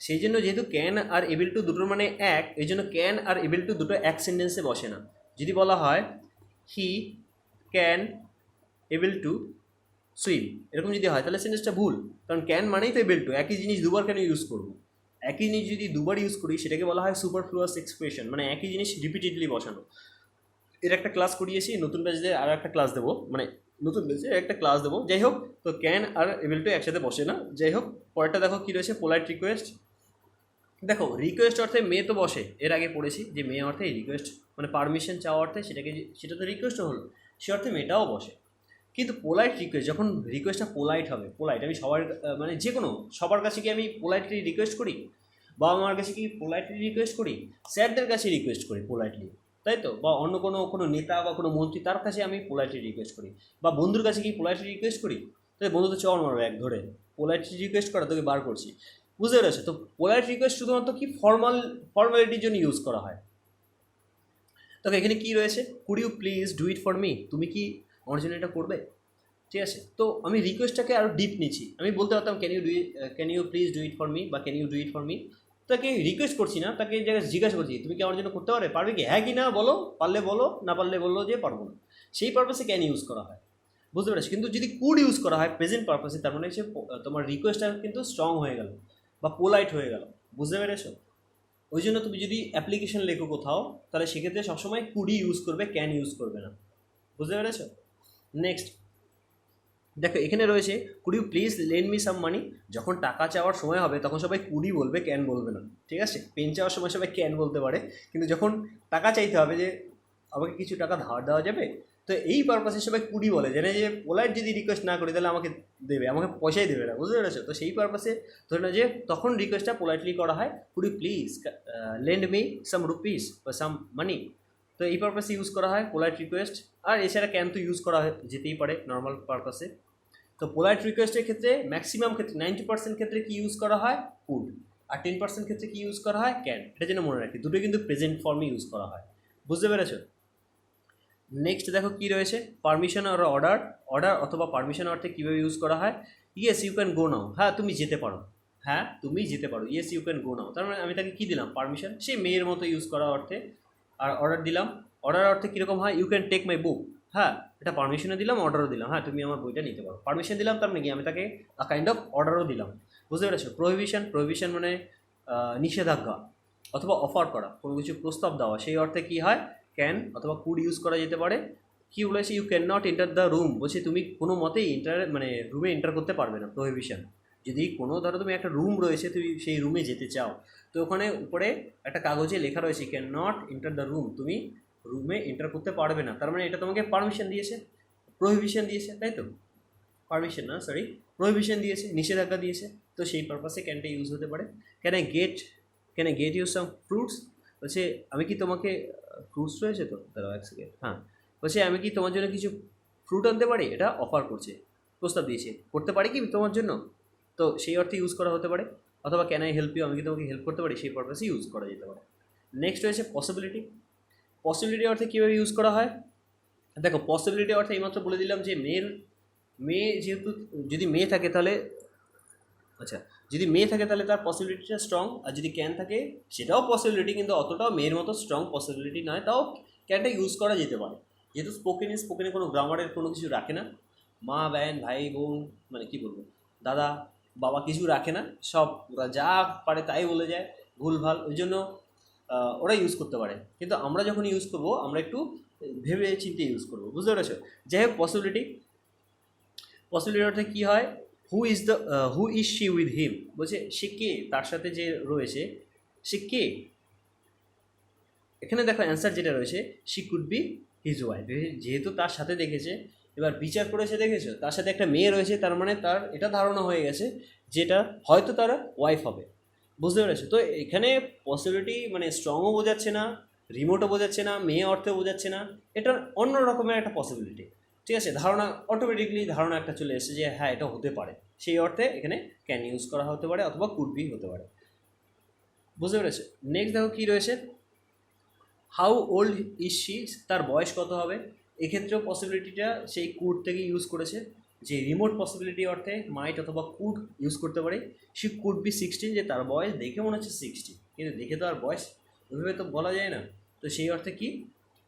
সেই জন্য যেহেতু ক্যান আর এবল টু দুটোর মানে এক, এই জন্য ক্যান আর এবল টু দুটো এক সেন্টেন্সে বসে না। যদি বলা হয় he can able to swim, এরকম যদি হয় তাহলে সেন্টেন্সটা ভুল, কারণ ক্যান মানেই তো এবল টু। একই জিনিস দুবার কেন ইউজ করবো? একই জিনিস যদি দুবার ইউজ করি সেটাকে বলা হয় সুপারফ্লুয়াস এক্সপ্রেশন, মানে একই জিনিস রিপিটেডলি বসানো। এর একটা ক্লাস করিয়েছি, নতুন ব্যাচে আর একটা ক্লাস দেবো, মানে নতুন ব্যাচে একটা ক্লাস দেবো। যাই হোক, তো ক্যান আর এবল টু একসাথে বসে না। যাই হোক, পরেরটা দেখো কী রয়েছে, পোলাইট রিকোয়েস্ট। দেখো রিকোয়েস্ট অর্থে মেয়ে তো বসে, এর আগে পড়েছি যে মেয়ে অর্থে রিকোয়েস্ট মানে পারমিশন চাওয়া অর্থে, সেটা তো রিকোয়েস্টও হলো, সে অর্থে মেয়েটাও বসে। কিন্তু পোলাইট রিকোয়েস্ট, যখন রিকোয়েস্টটা পোলাইট হবে, পোলাইট আমি সবার মানে যে কোনো সবার কাছে কি আমি পোলাইটলি রিকোয়েস্ট করি? বাবা মার কাছে কি পোলাইটলি রিকোয়েস্ট করি? স্যারদের কাছে রিকোয়েস্ট করি পোলাইটলি, তাই তো? বা অন্য কোনো নেতা বা কোনো মন্ত্রী, তার কাছে আমি পোলাইটলি রিকোয়েস্ট করি। বা বন্ধুর কাছে কি পোলাইটলি রিকোয়েস্ট করি? তাই বন্ধু তো চর মারবে এক ধরে, পোলাইটলি রিকোয়েস্ট করা তোকে বার করছি। বুঝতে পেরেছো? তো পোলাইট রিকোয়েস্ট শুধুমাত্র কি ফর্মালিটির জন্য ইউজ করা হয়। তবে এখানে কি রয়েছে, could you please do it for me, তুমি কি আমার জন্য এটা করবে? ঠিক আছে, তো আমি রিকোয়েস্টটাকে আরও ডিপ নিচ্ছি। আমি বলতে পারতাম can you please do it for me, বা can you do it for me. তাকে রিকোয়েস্ট করছি না, তাকে এই জায়গায় জিজ্ঞাসা করছি তুমি কি আমার জন্য করতে পারবে কি? হ্যাঁ কি না বলো, পারলে বলো, না পারলে বললো যে পারবো না। সেই পারপাসে ক্যান ইউজ করা হয়। বুঝতে পেরেছি? কিন্তু যদি কুড ইউজ করা হয় প্রেজেন্ট পারপাসে, তার মানে হচ্ছে তোমার রিকোয়েস্টটা কিন্তু স্ট্রং হয়ে গেল বা পোলাইট হয়ে গেল। বুঝতে পেরেছো? ওই জন্য তুমি যদি অ্যাপ্লিকেশন লেখো কোথাও, তাহলে সেক্ষেত্রে সবসময় কুডই ইউজ করবে, ক্যান ইউজ করবে না। বুঝতে পেরেছো? নেক্সট দেখো এখানে রয়েছে could you please lend me some money. যখন টাকা চাওয়ার সময় হবে তখন সবাই কুডই বলবে, ক্যান বলবে না। ঠিক আছে, পেন চাওয়ার সময় সবাই ক্যান বলতে পারে, কিন্তু যখন টাকা চাইতে হবে যে আমাকে কিছু টাকা ধার দেওয়া যাবে, তো এই পারপাসে সবাই কুডি বলে, যেন যে পোলাইট যদি রিকোয়েস্ট না করি তাহলে আমাকে দেবে, আমাকে পয়সাই দেবে না। বুঝতে পেরেছো? তো সেই পারপাসে ধরে না যে তখন রিকোয়েস্টটা পোলাইটলি করা হয়, could you please lend me some rupees বা সাম মানি। তো এই পারপাসে ইউজ করা হয় পোলাইট রিকোয়েস্ট। আর এছাড়া ক্যান তো ইউজ করা যেতেই পারে নর্মাল পারপাসে। তো পোলাইট রিকোয়েস্টের ক্ষেত্রে ম্যাক্সিমাম ক্ষেত্রে 90% ক্ষেত্রে কি ইউজ করা হয়? কুড। আর 10% ক্ষেত্রে কি ইউজ করা হয়? ক্যান। এটা যেন মনে রাখি, দুটোই কিন্তু প্রেজেন্ট ফর্মে ইউজ করা হয়। বুঝতে পেরেছো? নেক্সট দেখো কি রয়েছে, পারমিশন আর অর্ডার। অর্ডার অথবা পারমিশন অর্থে কীভাবে ইউজ করা হয়? ইয়েস ইউ ক্যান গো নাও, হ্যাঁ তুমি যেতে পারো, হ্যাঁ তুমি যেতে পারো। ইয়েস ইউ ক্যান গো নাও, তার মানে আমি তাকে কী দিলাম? পারমিশন, সেই মেয়ের মতো ইউজ করা অর্থে। আর অর্ডার দিলাম, অর্ডার অর্থে কীরকম হয়? ইউ ক্যান টেক মাই বুক, হ্যাঁ এটা পারমিশনও দিলাম, অর্ডারও দিলাম, হ্যাঁ তুমি আমার বইটা নিতে পারো। পারমিশন দিলাম তার মানে কি আমি তাকে কাইন্ড অফ অর্ডারও দিলাম। বুঝতে পেরেছো? প্রহিবিশন, প্রহিবিশন মানে নিষেধাজ্ঞা অথবা অফার করা, কোনো কিছু প্রস্তাব দেওয়া, সেই অর্থে কী হয়? ক্যান অথবা কুড ইউজ করা যেতে পারে। কি বলেছে? You can not enter the room, বলছে তুমি কোনো মতেই রুমে এন্টার করতে পারবে না, প্রহিবিশন। যদি কোনো ধরো তুমি একটা রুম রয়েছে, তুমি সেই রুমে যেতে চাও, তো ওখানে উপরে একটা কাগজে লেখা রয়েছে can not enter the room, তুমি রুমে এন্টার করতে পারবে না। তার মানে এটা তোমাকে পারমিশন দিয়েছে, প্রহিবিশন দিয়েছে, তাই তো? পারমিশন না, সরি, প্রহিবিশন দিয়েছে, নিষেধাজ্ঞা দিয়েছে। তো সেই পারপাসে ক্যানটা ইউজ হতে পারে। Can I get you some fruits, বলছে আমি কি তোমাকে, ফ্রুটস রয়েছে তো, দাঁড়াও এক সেকেন্ড, হ্যাঁ, বলছে আমি কি তোমার জন্য কিছু ফ্রুট আনতে পারি, এটা অফার করছে, প্রস্তাব দিয়েছে, করতে পারি কি তোমার জন্য, তো সেই অর্থে ইউজ করা হতে পারে। অথবা ক্যান আই হেল্প ইউ, আমি কি তোমাকে হেল্প করতে পারি, সেই পারপাসে ইউজ করা যেতে পারে। নেক্সট রয়েছে পসিবিলিটি। পসিবিলিটি অর্থে কীভাবে ইউজ করা হয়? দেখো, পসিবিলিটি অর্থে এইমাত্র বলে দিলাম যে মেয়ে যেহেতু, যদি মেয়ে থাকে তাহলে, আচ্ছা, যদি মেয়ে থাকে তাহলে তার পসিবিলিটিটা স্ট্রং, আর যদি ক্যান থাকে সেটাও পসিবিলিটি, কিন্তু অতটাও মেয়ের মতো স্ট্রং পসিবিলিটি নয়, তাও ক্যানটা ইউজ করা যেতে পারে। যেহেতু স্পোকেনে কোনো গ্রামারের কোনো কিছু রাখে না, মা ব্যান ভাই বোন, মানে কী বলবো, দাদা বাবা কিছু রাখে না, সব ওরা যা পারে তাই বলে যায়, ভুলভাল, ওই জন্য ওরা ইউজ করতে পারে। কিন্তু আমরা যখন ইউজ করবো আমরা একটু ভেবে চিন্তে ইউজ করবো, বুঝতে পেরেছো? যাই হোক, পসিবিলিটি অর্থে কী হয়, who is she with him, বলছে সে কে, তার সাথে যে রয়েছে সে কে। এখানে দেখো অ্যান্সার যেটা রয়েছে, she could be his wife, যেহেতু তার সাথে দেখেছে, এবার বিচার করেছে, দেখেছো তার সাথে একটা মেয়ে রয়েছে, তার মানে তার এটা ধারণা হয়ে গেছে যেটা হয়তো তার ওয়াইফ হবে, বুঝতে পেরেছো? তো এখানে পসিবিলিটি মানে স্ট্রংও বোঝাচ্ছে না, রিমোটও বোঝাচ্ছে না, মেয়ে অর্থেও বোঝাচ্ছে না, এটা অন্য রকমের একটা পসিবিলিটি, ঠিক আছে? ধারণা, অটোমেটিকলি ধারণা একটা চলে এসেছে যে হ্যাঁ এটা হতে পারে, সেই অর্থে এখানে ক্যান ইউজ করা হতে পারে, অথবা কুড বি হতে পারে, বুঝতে পেরেছো? নেক্সট দেখো কী রয়েছে, হাউ ওল্ড ইজ শি, তার বয়স কত হবে। এক্ষেত্রেও পসিবিলিটিটা সেই কুড থেকে ইউজ করেছে, যে রিমোট পসিবিলিটি অর্থে মাইট অথবা কুড ইউজ করতে পারে। শি কুড বি 16, যে তার বয়স দেখে মনে হচ্ছে 60, কিন্তু দেখে তো আর বয়স ওইভাবে তো বলা যায় না, তো সেই অর্থে কি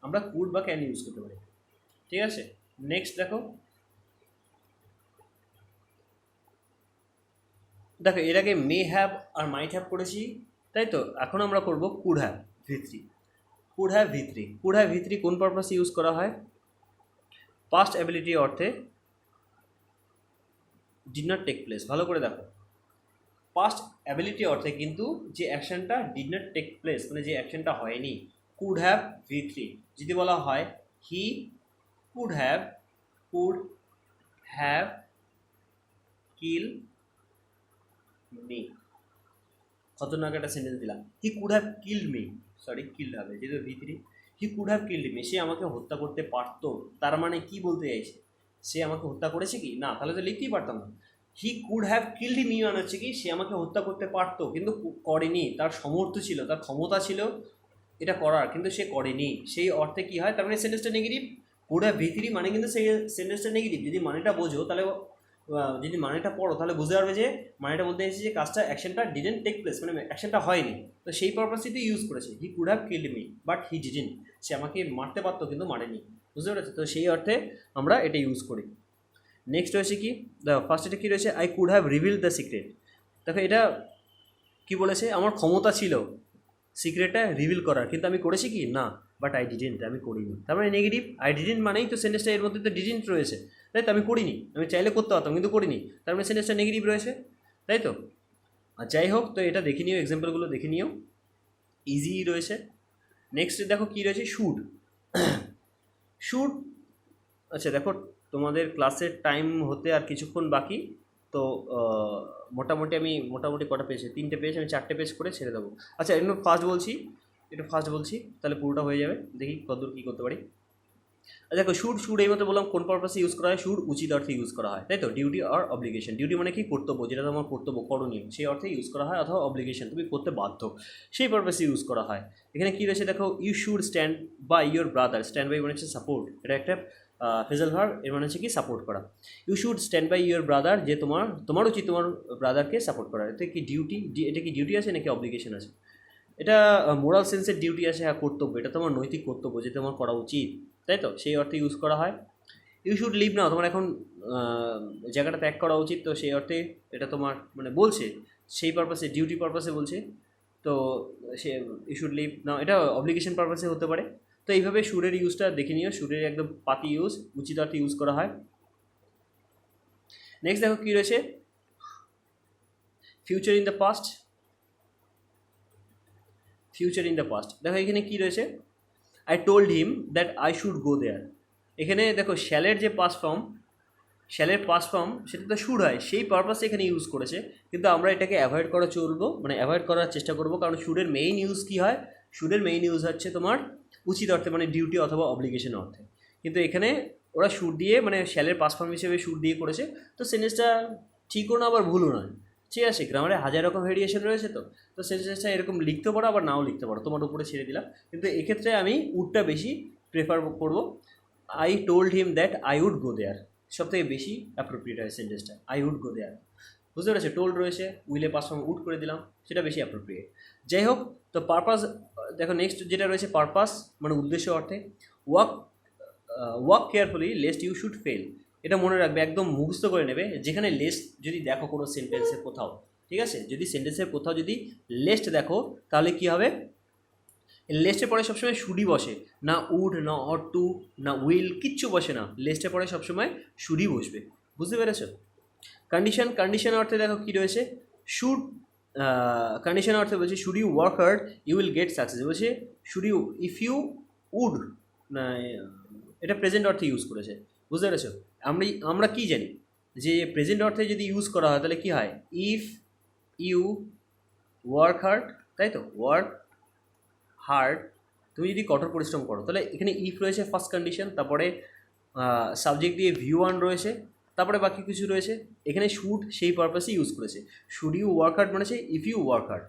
আমরা কুড বা ক্যান ইউজ করতে পারি, ঠিক আছে? নেক্সট দেখো এর আগে may have R might have করেছি, তাই তো? এখন আমরা করব কুড হ্যাভ ভি3। কুড হ্যাভ ভি3 কোন পারপাসে ইউজ করা হয়? পাস্ট অ্যাবিলিটি অর্থে ডিড নট টেক প্লেস। ভালো করে দেখো, পাস্ট অ্যাবিলিটি অর্থে কিন্তু যে অ্যাকশনটা ডিড নট টেক প্লেস, মানে যে অ্যাকশনটা হয়নি, কুড হ্যাভ ভি3। যদি বলা হয় he could have kill me, খতরনাক একটা সেন্টেন্স দিলাম, he could have killed me, sorry killed হবে যেহেতু ভি3, he could have killed me, সে আমাকে হত্যা করতে পারতো। তার মানে কি বলতে চাইছে, সে আমাকে হত্যা করেছে কি না, তাহলে তো লিখতেই পারতাম না। হি কুড হ্যাভ কিল্ড মি মানে হচ্ছে কি সে আমাকে হত্যা করতে পারতো কিন্তু করেনি, তার সমর্থ ছিল, তার ক্ষমতা ছিল এটা করার, কিন্তু সে করেনি, সেই অর্থে কি হয়, তার মানে সেন্টেন্সটা নেগেটিভ। কুড হ্যাভ ভি3 মানে কিন্তু সেই সেন্টেন্সটা নেগেটিভ। যদি মানেটা বোঝো তাহলে, যদি মানেটা পড়ো তাহলে বুঝতে পারবে যে মানেটা বলতে এসেছে যে কাজটা, অ্যাকশনটা ডিডেন্ট টেক প্লেস, মানে অ্যাকশনটা হয়নি, তো সেই পারপাসেই তো ইউজ করেছে। He could have killed me but he didn't, সে আমাকে মারতে পারতো কিন্তু মারেনি, বুঝতে পেরেছো? তো সেই অর্থে আমরা এটা ইউজ করি। নেক্সট রয়েছে কি, ফার্স্ট এটা কী রয়েছে, I could have reveal the secret. দেখো এটা কি বলেছে, আমার ক্ষমতা ছিল সিক্রেটটা রিভিল করার, কিন্তু আমি করেছি কি না, বাট আই ডিডেন্ট, আমি করিনি। তার মানে নেগেটিভ, আই ডিডেন্ট মানেই তো সেন্টেন্সটা এর মধ্যে তো ডিডেন্ট রয়েছে, তাই তো? আমি করিনি, আমি চাইলে করতে পারতাম কিন্তু করিনি, তার মানে সেন্টেন্সটা নেগেটিভ রয়েছে, তাই তো? আর যাই হোক, তো এটা দেখে নিও, এক্সাম্পলগুলো দেখে নিও, ইজি রয়েছে। নেক্সট দেখো কী রয়েছে, শুড। শুড, আচ্ছা দেখো, তোমাদের ক্লাসের টাইম হতে আর কিছুক্ষণ বাকি, তো মোটামুটি কটা পেজ, 3টে পেজ, আমি 4টে পেজ করে ছেড়ে দেবো। আচ্ছা একটু ফাস্ট বলছি, তাহলে পুরোটা হয়ে যাবে, দেখি কতদূর কী করতে পারি। দেখো শুড এই মতো বললাম কোন পারপাসে ইউজ করা হয়, শুড উচিত অর্থে ইউজ করা হয়, তাই তো? ডিউটি আর অব্লিগেশন, ডিউটি মানে কি কর্তব্য, যেটা তোমার কর্তব্য করণীয়, সেই অর্থে ইউজ করা হয়, অথবা অব্লিগেশন তুমি করতে বাধ্য, সেই পারপাসে ইউজ করা হয়। এখানে কী রয়েছে দেখো, you should stand by your brother, stand by মানে হচ্ছে সাপোর্ট, এটা একটা ফেজাল ভার্ব, এর মানে হচ্ছে কি সাপোর্ট করা। You should stand by your brother, যে তোমার উচিত তোমার ব্রাদারকে সাপোর্ট করা। এটা কি ডিউটি, এটা কি ডিউটি আছে নাকি অব্লিগেশন আছে? এটা মোরাল সেন্সের ডিউটি আছে, হ্যাঁ কর্তব্য, এটা তোমার নৈতিক কর্তব্য যে তোমার করা উচিত, তাই তো? সেই অর্থে ইউজ করা হয়। ইউ শুড লিভ নাও, তোমার এখন জায়গাটা ত্যাগ করা উচিত, তো সেই অর্থে এটা তোমার মানে বলছে, সেই পারপাসে ডিউটি পারপাসে বলছে, তো সে ইউ শুড লিভ নাও এটা অব্লিগেশন পারপাসে হতে পারে। তো এইভাবে শুডের ইউজটা দেখে নিও, শুডের একদম পাতি ইউজ, উচিত অর্থে ইউজ করা হয়। নেক্সট দেখো কী রয়েছে, future in the past, future in the past দেখো এখানে কী রয়েছে, I told him that I should go there. এখানে দেখো শ্যালের যে পাস ফর্ম, শ্যালের পাস ফর্ম সেটা তো শুড হয়, সেই পারপাসে এখানে ইউজ করেছে, কিন্তু আমরা এটাকে অ্যাভয়েড করা চলবো, মানে অ্যাভয়েড করার চেষ্টা করবো, কারণ শুডের মেইন ইউজ কী হয়, শুডের মেইন ইউজ হচ্ছে তোমার উচিত অর্থে, মানে ডিউটি অথবা অব্লিগেশন অর্থে, কিন্তু এখানে ওরা শুড দিয়ে মানে শ্যালের পাস ফর্ম হিসেবে শুড দিয়ে করেছে। তো সেন্টেন্সটা ঠিকও না আবার ভুলও নয়, ঠিক আছে, গ্রামারে হাজার রকম ভেরিয়েশন রয়েছে, তো সেন্টেন্সটা এরকম লিখতে পারো আবার নাও লিখতে পারো, তোমার উপরে ছেড়ে দিলাম, কিন্তু এক্ষেত্রে আমি উডটা বেশি প্রেফার করবো। I told him that I would go there সব থেকে বেশি অ্যাপ্রোপ্রিয়েট হয় সেন্টেন্সটা, আই উড গো দেয়ার, বুঝতে পেরেছে, টোল্ড রয়েছে উইলে পাস ফর্ম উড করে দিলাম, সেটা বেশি অ্যাপ্রোপ্রিয়েট। যাই হোক, তো পারপাস দেখো নেক্সট যেটা রয়েছে পারপাস মানে উদ্দেশ্য অর্থে, work work carefully lest you should fail, এটা মনে রাখবে, একদম মুখস্থ করে নেবে, যেখানে লেস্ট যদি দেখো কোনো সেন্টেন্সের কোথাও, ঠিক আছে, যদি সেন্টেন্সের কোথাও যদি লেস্ট দেখো তাহলে কী হবে, লেস্টের পরে সবসময় শুডই বসে, না উড না অট টু না উইল, কিচ্ছু বসে না, লেস্টের পরে সবসময় শুডই বসবে, বুঝতে পেরেছ। কন্ডিশন, কন্ডিশন অর্থে দেখো কী রয়েছে, শুড, কন্ডিশন অর্থে বলছে should you work hard you will get success, বলছে should you if you would, না এটা প্রেজেন্ট অর্থে ইউজ করেছে, বুঝতে পেরেছো। আমরা কী জানি যে প্রেজেন্ট অর্থে যদি ইউজ করা হয় তাহলে কী হয়, ইফ ইউ ওয়ার্ক হার্ড, তাই তো, ওয়ার্ক হার্ড, তুমি যদি কঠোর পরিশ্রম করো, তাহলে এখানে ইফ রয়েছে ফার্স্ট কন্ডিশন, তারপরে সাবজেক্ট দিয়ে ভিউ ওয়ান রয়েছে, তারপরে বাকি কিছু রয়েছে, এখানে শুড সেই পারপাসে ইউজ করেছে, শুড ইউ ওয়ার্ক হার্ড মানে ইফ ইউ ওয়ার্ক হার্ড,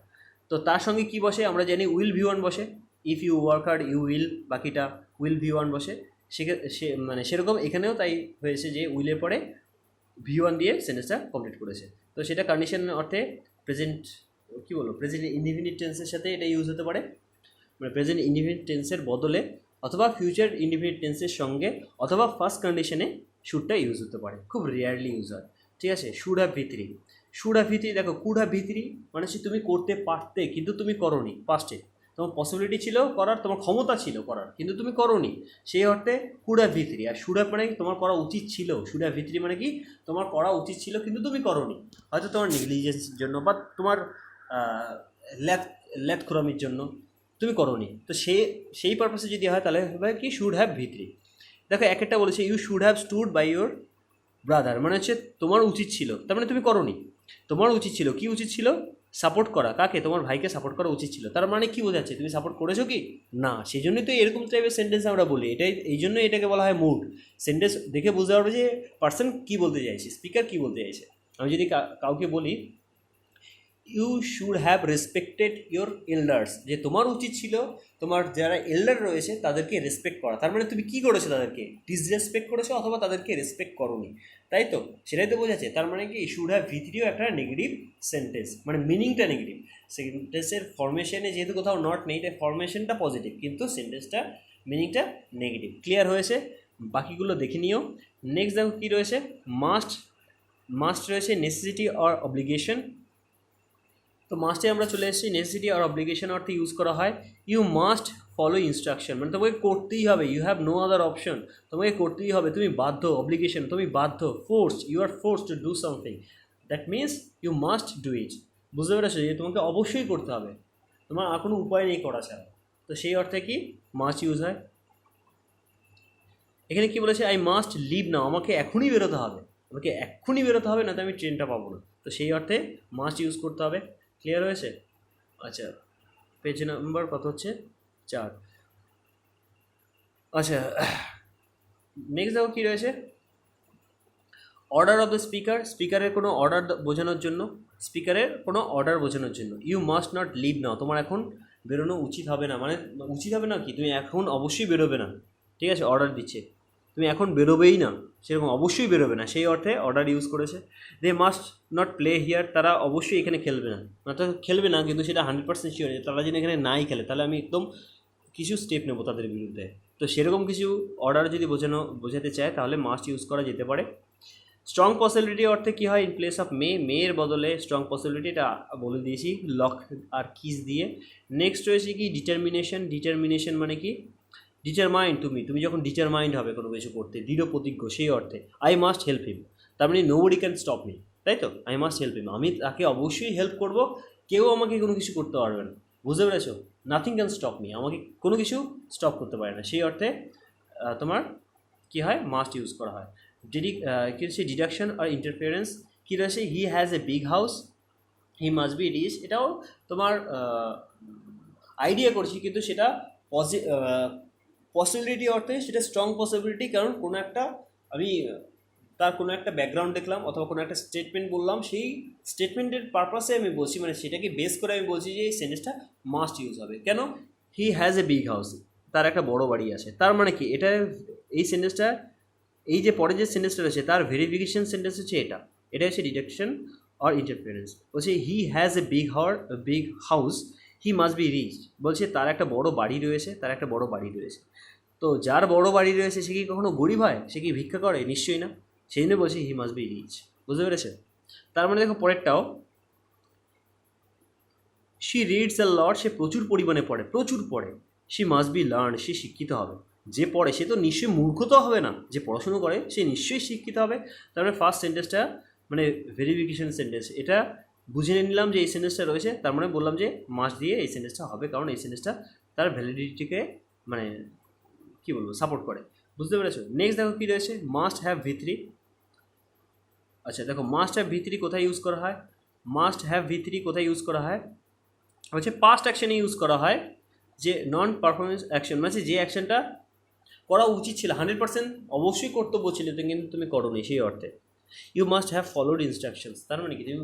তো তার সঙ্গে কী বসে আমরা জানি উইল ভিউ ওয়ান বসে, if you work hard you will, বাকিটা উইল ভিউ ওয়ান বসে, মানে সেরকম এখানেও তাই হয়েছে যে উইলের পরে ভিউ ওয়ান দিয়ে সেন্টেন্সটা কমপ্লিট করেছে, তো সেটা কন্ডিশন অর্থে প্রেজেন্ট কী বলবো, প্রেজেন্ট ইনডিফিনিট টেন্সের সাথে এটা ইউজ হতে পারে, মানে প্রেজেন্ট ইনডিফিনিট টেন্সের বদলে, অথবা ফিউচার ইনডিফিনিট টেন্সের সঙ্গে, অথবা ফার্স্ট কন্ডিশনে শুডটা ইউজ হতে পারে, খুব রেয়ারলি ইউজ হয়, ঠিক আছে। শুড হ্যাভ ভিতরি, শুড হ্যাভ ভিতরি দেখো, কুড হ্যাভ ভিতরি মানে তুমি করতে পারতে কিন্তু তুমি করোনি, পাস্টে তোমার পসিবিলিটি ছিল করার, তোমার ক্ষমতা ছিল করার কিন্তু তুমি করোনি, সেই অর্থে কুড হ্যাভ ভিতরি। আর শুড হ্যাভ মানে তোমার করা উচিত ছিল, শুড হ্যাভ ভিতরি মানে কি তোমার করা উচিত ছিল কিন্তু তুমি করোনি, হয়তো তোমার নেগলিজেন্সের জন্য বা তোমার ল্যাথখুরামির জন্য তুমি করোনি, তো সেই পারপাসে যদি হয় তাহলে হবে কি শুড হ্যাভ ভিতরি। দেখো এক একটা বলেছে you should have stood by your brother, মানে হচ্ছে তোমার উচিত ছিল, তার মানে তুমি করোনি, তোমার উচিত ছিল, কি উচিত ছিল, সাপোর্ট করা, কাকে, তোমার ভাইকে সাপোর্ট করা উচিত ছিল, তার মানে কী বোঝাচ্ছে, তুমি সাপোর্ট করেছো কি না, সেই জন্যই তো এরকম টাইপের সেন্টেন্স আমরা বলি, এটাই এই জন্যই এটাকে বলা হয় মুড। সেন্টেন্স দেখে বুঝতে পারবে যে পার্সন কী বলতে চাইছে, স্পিকার কী বলতে চাইছে। আমি যদি কাউকে বলি you should have respected your elders, যে তোমার উচিত ছিল তোমার যারা এল্ডার রয়েছে তাদেরকে রেসপেক্ট করা, তার মানে তুমি কী করেছো, তাদেরকে ডিসরেসপেক্ট করেছো অথবা তাদেরকে রেসপেক্ট করোনি, তাই তো, সেটাই তো বোঝাচ্ছে। তার মানে কি শুড হ্যাভ ভিতরিও একটা নেগেটিভ সেন্টেন্স, মানে মিনিংটা নেগেটিভ, সেন্টেন্সের ফরমেশনে যেহেতু কোথাও নট নেই তাই ফরমেশনটা পজিটিভ কিন্তু সেন্টেন্সটা মিনিংটা নেগেটিভ। ক্লিয়ার হয়েছে, বাকিগুলো দেখে নিও। নেক্সট দেখো কী রয়েছে, মাস্ট, মাস্ট রয়েছে নেসেসিটি অর অব্লিগেশন, তো মাস্টে আমরা চলে এসেছি, নেসেসিটি আর অব্লিগেশন অর্থে ইউজ করা হয় ইউ মাস্ট ফলো ইনস্ট্রাকশন, মানে তোমাকে করতেই হবে, you have no other option, তোমাকে করতেই হবে, তুমি বাধ্য, অব্লিগেশন তুমি বাধ্য, force you are force to do something, that means you must do it, বুঝতে পেরেছো যে তোমাকে অবশ্যই করতে হবে, তোমার আর কোনো উপায় নেই করা ছাড়া, তো সেই অর্থে কি মাস্ট ইউজ হয়। এখানে কি বলেছে, আই মাস্ট লিভ নাও, আমাকে এখনই বেরোতে হবে, আমাকে এক্ষুনি বেরোতে হবে, না তো আমি ট্রেনটা পাবো না, তো সেই অর্থে মাস্ট ইউজ করতে হবে। ক্লিয়ার হয়েছে, আচ্ছা পেজ নাম্বার কত হচ্ছে 4। আচ্ছা নেক্সট দেখো কী রয়েছে, অর্ডার অফ দ্য স্পিকার, স্পিকারের কোনো অর্ডার বোঝানোর জন্য, স্পিকারের কোনো অর্ডার বোঝানোর জন্য ইউ মাস্ট নট লিভ নাও, তোমার এখন বেরোনো উচিত হবে না, মানে উচিত হবে না কি, তুমি এখন অবশ্যই বেরোবে না, ঠিক আছে, অর্ডার দিচ্ছে তুমি এখন বেরোবেই না, সেরকম অবশ্যই বেরোবে না, সেই অর্থে অর্ডার ইউজ করেছে। They must not play here, তারা অবশ্যই এখানে খেলবে না, তো খেলবে না কিন্তু সেটা 100% শিওর, তারা যদি এখানে নাই খেলে তাহলে আমি একদম কিছু স্টেপ নেবো তাদের বিরুদ্ধে, তো সেরকম কিছু অর্ডার যদি বোঝাতে চায় তাহলে মাস্ট ইউজ করা যেতে পারে। স্ট্রং পসিবিলিটি অর্থে কী হয়, ইন প্লেস অফ মেয়ের বদলে স্ট্রং পসিবিলিটিটা বলে দিয়েছি লক আর কিস দিয়ে। নেক্সট রয়েছে কি ডিটারমিনেশন, ডিটারমিনেশন মানে কি ডিটারমাইন্ড, তুমি যখন ডিটারমাইন্ড হবে কোনো কিছু করতে, দৃঢ় প্রতিজ্ঞ, সেই অর্থে আই মাস্ট হেল্প হিম, তার মানে নোবডি ক্যান স্টপ মি, তাই তাই তো, আই মাস্ট হেল্প হিম, আমি তাকে অবশ্যই হেল্প করব, কেউ আমাকে কোনো কিছু করতে পারবে না, বুঝতে পেরেছো? নাথিং ক্যান স্টপ মি, আমাকে কোনো কিছু স্টপ করতে পারে না, সেই অর্থে তোমার কী হয়, মাস্ট ইউজ করা হয়। কী হচ্ছে ডিডাকশন আর ইন্টারফিয়ারেন্স কী রয়েছে, he has a big house, he must be rich, এটাও তোমার আইডিয়া করছি, কিন্তু সেটা পসিবিলিটি অর্থে সেটা স্ট্রং পসিবিলিটি, কারণ কোনো একটা আমি তার কোনো একটা ব্যাকগ্রাউন্ড দেখলাম অথবা কোনো একটা স্টেটমেন্ট বললাম, সেই স্টেটমেন্টের পারপাসে আমি বলছি, মানে সেটাকে বেস করে আমি বলছি যে এই সেন্টেন্সটা মাস্ট ইউজ হবে। কেন? হি হ্যাজ এ বিগ হাউস, তার একটা বড় বাড়ি আছে, তার মানে কি এটা, এই সেন্টেন্সটা, এই যে পরে যে সেন্টেন্সটা রয়েছে তার ভেরিফিকেশন সেন্টেন্স হচ্ছে এটা হচ্ছে ডিডাকশন আর ইন্টারফারেন্স। বলছে he has a big house, he must be rich, বলছে তার একটা বড় বাড়ি রয়েছে, তার একটা বড় বাড়ি রয়েছে। তো যার বড় বাড়ি রয়েছে সে কি কখনো গরিব হয়? সে কি ভিক্ষা করে? নিশ্চয়ই না। সেই জন্য বলছি হি মাস্ট বি রিচ, বুঝতে পেরেছে? তার মানে দেখো পরেরটাও, শি রিডস আ লট, সে প্রচুর পরিমাণে পড়ে, প্রচুর পড়ে। শি মাস্ট বি লার্ন, সে শিক্ষিত হবে। যে পড়ে সে তো নিশ্চয়ই মূর্খ তো হবে না, যে পড়াশুনো করে সে নিশ্চয়ই শিক্ষিত হবে। তার মানে ফার্স্ট সেন্টেন্সটা মানে ভেরিফিকেশন সেন্টেন্স, এটা বুঝে নিলাম যে এই সেন্টেন্সটা রয়েছে, তার মানে বললাম যে মাস্ট দিয়ে এই সেন্টেন্সটা হবে, কারণ এই সেন্টেন্সটা তার ভ্যালিডিটিকে মানে কী বলবো সাপোর্ট করে, বুঝতে পেরেছো? নেক্সট দেখো কী রয়েছে, মাস্ট হ্যাভ ভি3। আচ্ছা দেখো, মাস্ট হ্যাভ ভি3 কোথায় ইউজ করা হয়? মাস্ট হ্যাভ ভি3 কোথায় ইউজ করা হয় হচ্ছে পাস্ট অ্যাকশনে ইউজ করা হয়, যে নন পারফরমেন্স অ্যাকশন, মানে যে অ্যাকশনটা করা উচিত ছিল, 100% অবশ্যই কর্তব্য ছিল কিন্তু তুমি করোনি, সেই অর্থে you must have followed instructions, তার মানে কি তুমি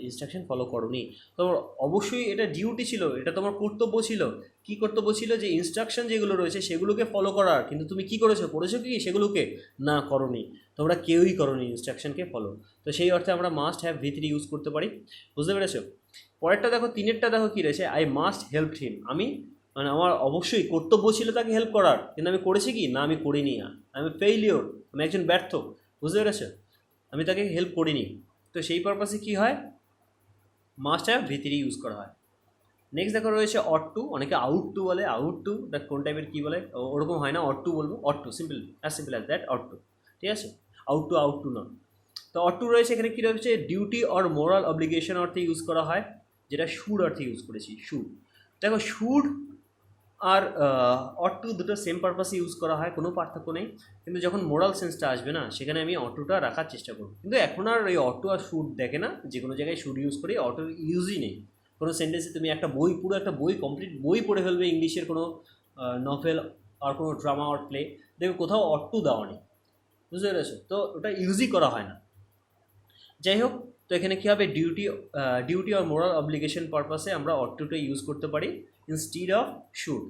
ইনস্ট্রাকশন ফলো করোনি, তোমার অবশ্যই এটা ডিউটি ছিল, এটা তোমার কর্তব্য ছিল। কি কর্তব্য ছিল? যে ইনস্ট্রাকশন যেগুলো রয়েছে সেগুলোকে ফলো করার, কিন্তু তুমি কি করেছো কি সেগুলোকে না করোনি, তোমরা কেউই করোনি ইনস্ট্রাকশনকে ফলো। তো সেই অর্থে আমরা মাস্ট হ্যাভ ভি3 ইউজ করতে পারি, বুঝতে পেরেছো? পরেরটা দেখো, তিনেরটা দেখো কী রয়েছে, আই মাস্ট হেল্প হিম, আমি মানে আমার অবশ্যই কর্তব্য ছিল তাকে হেল্প করার, কিন্তু আমি করেছি কি না, আমি করিনি, আমি ফেইলিওর, আমি একজন ব্যর্থ, বুঝতে পেরেছো? আমি তাকে হেল্প করিনি। তো সেই পারপাসে কী হয়, মাস্ট হ্যাভ ভি3 ইউজ করা হয়। নেক্সট দেখো রয়েছে অট টু, অনেকে আউট টু বলে, আউট টু দ্যাট কোন টাইপের কী বলে, ওরকম হয় না, অট টু বলবো, ought to simple as that, ought to, ঠিক আছে? আউট টু না। তো অট টু রয়েছে এখানে, কী রয়েছে, ডিউটি অর মোরাল অব্লিগেশন অর্থে ইউজ করা হয়, যেটা শুড অর্থে ইউজ করেছি, শুড। দেখো শুড আর অট টু দুটো সেম পারপাসে ইউজ করা হয়, কোনো পার্থক্য নেই, কিন্তু যখন মোরাল সেন্সটা আসবে না, সেখানে আমি অটোটা রাখার চেষ্টা করব। কিন্তু এখন আর এই অটো আর শুড দেখে না, যে কোনো জায়গায় শুড ইউজ করি, অটোর ইউজই নেই কোনো সেন্টেন্সে। তুমি একটা বই, পুরো একটা বই, কমপ্লিট বই পড়ে ফেলবে, ইংলিশের কোনো নভেল আর কোনো ড্রামা আর প্লে, দেখবে কোথাও অট টু দেওয়া নেই, বুঝতে পেরেছো? তো ওটা ইউজই করা হয় না। যাই হোক, তো এখানে কী হবে, ডিউটি আর মোরাল অব্লিগেশন পারপাসে আমরা অট টুটা ইউজ করতে পারি ইনস্টিড অফ শুড।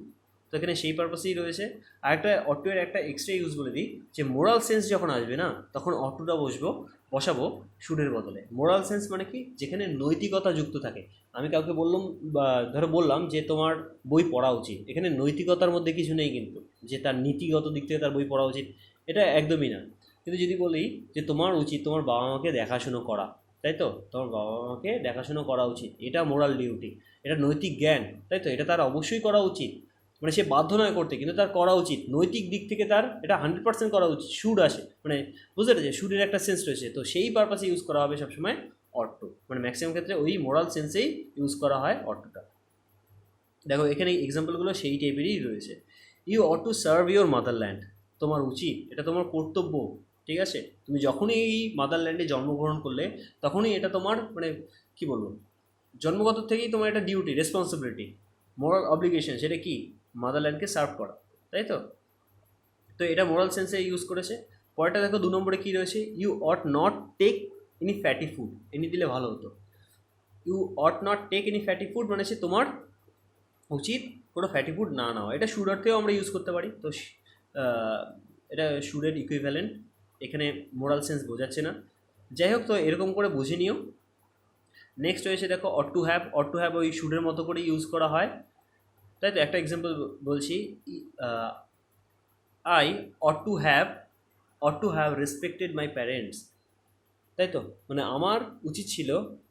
তো এখানে সেই পারপাসেই রয়েছে। আর একটা অট টু এর একটা এক্সট্রা ইউজ বলে দিই, যে মোরাল সেন্স যখন আসবে না, তখন অট টুটা বসাবো শুডের বদলে। মোরাল সেন্স মানে কি, যেখানে নৈতিকতা যুক্ত থাকে। আমি কাউকে বললাম, বা ধরো বললাম যে তোমার বই পড়া উচিত, এখানে নৈতিকতার মধ্যে কিছু নেই কিন্তু, যে তার নীতিগত দিক থেকে তার বই পড়া উচিত, এটা একদমই না। কিন্তু যদি বলি যে তোমার উচিত তোমার বাবা মাকে দেখাশুনো করা, তাই তো, তোমার বাবা মাকে দেখাশুনো করা উচিত, এটা মোরাল ডিউটি, এটা নৈতিক জ্ঞান, তাই তো, এটা তার অবশ্যই করা উচিত, মানে সে বাধ্য নয় করতে, কিন্তু তার করা উচিত, নৈতিক দিক থেকে তার এটা 100% করা উচিত, শুড আসে, মানে বুঝতে পেরেছে, শুডের একটা সেন্স রয়েছে। তো সেই পারপাসে ইউজ করা হবে সবসময় অট টু, মানে ম্যাক্সিমাম ক্ষেত্রে ওই মোরাল সেন্সেই ইউজ করা হয় অট টুটা। দেখো এখানে এক্সাম্পলগুলো সেই টাইপেরই রয়েছে। You ought to serve your motherland, তোমার উচিত, এটা তোমার কর্তব্য, ঠিক আছে? তুমি যখনই এই মাদারল্যান্ডে জন্মগ্রহণ করলে, তখনই এটা তোমার মানে কী বলবো, জন্মগত থেকেই তোমার এটা ডিউটি, রেসপন্সিবিলিটি, মোরাল অব্লিগেশন, সেটা কি, মাদারল্যান্ডকে সার্ভ করা, তাই তো? তো এটা মোরাল সেন্সে ইউজ করেছে। পরেরটা দেখো 2 নম্বরে কী রয়েছে, you ought not take any fatty food, any দিলে ভালো হতো। You ought not take any fatty food মানে সে তোমার উচিত কোনো ফ্যাটি ফুড না নেওয়া, এটা শুড অর্থেও আমরা ইউজ করতে পারি। তো এটা শুডের ইকুইভ্যালেন্ট, এখানে মোরাল সেন্স বোঝাচ্ছে না। যাই হোক, তো এরকম করে বুঝে নিও। নেক্সট রয়েছে দেখো অট টু হ্যাভ ওই শুডের মতো করে ইউজ করা হয়, তাই তো? একটা এক্সাম্পল বলছি, I ought to have respected my parents, তাই তো, মানে আমার উচিত ছিল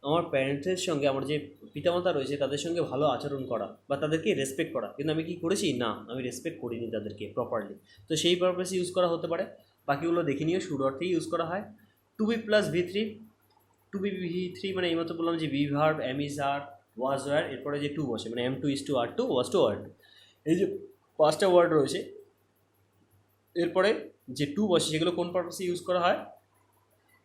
আমার প্যারেন্টসের সঙ্গে, আমার যে পিতামাতা রয়েছে তাদের সঙ্গে ভালো আচরণ করা বা তাদেরকে রেসপেক্ট করা, কিন্তু আমি কি করেছি না, আমি রেসপেক্ট করিনি তাদেরকে প্রপারলি। তো সেই পারপাসে ইউজ করা হতে পারে। বাকিগুলো দেখে নিও, শুড অর্থেই ইউজ করা হয়। টু বি প্লাস ভি3, টু বি ভি থ্রি মানে এইমাত্র বললাম যে be verb, am is are, was were, এরপরে যে টু বসে মানে am to is to are to, was to are to, এই যে পাঁচটা ওয়ার্ড রয়েছে, এরপরে যে টু বসে সেগুলো কোন পারপাসে ইউজ করা হয়?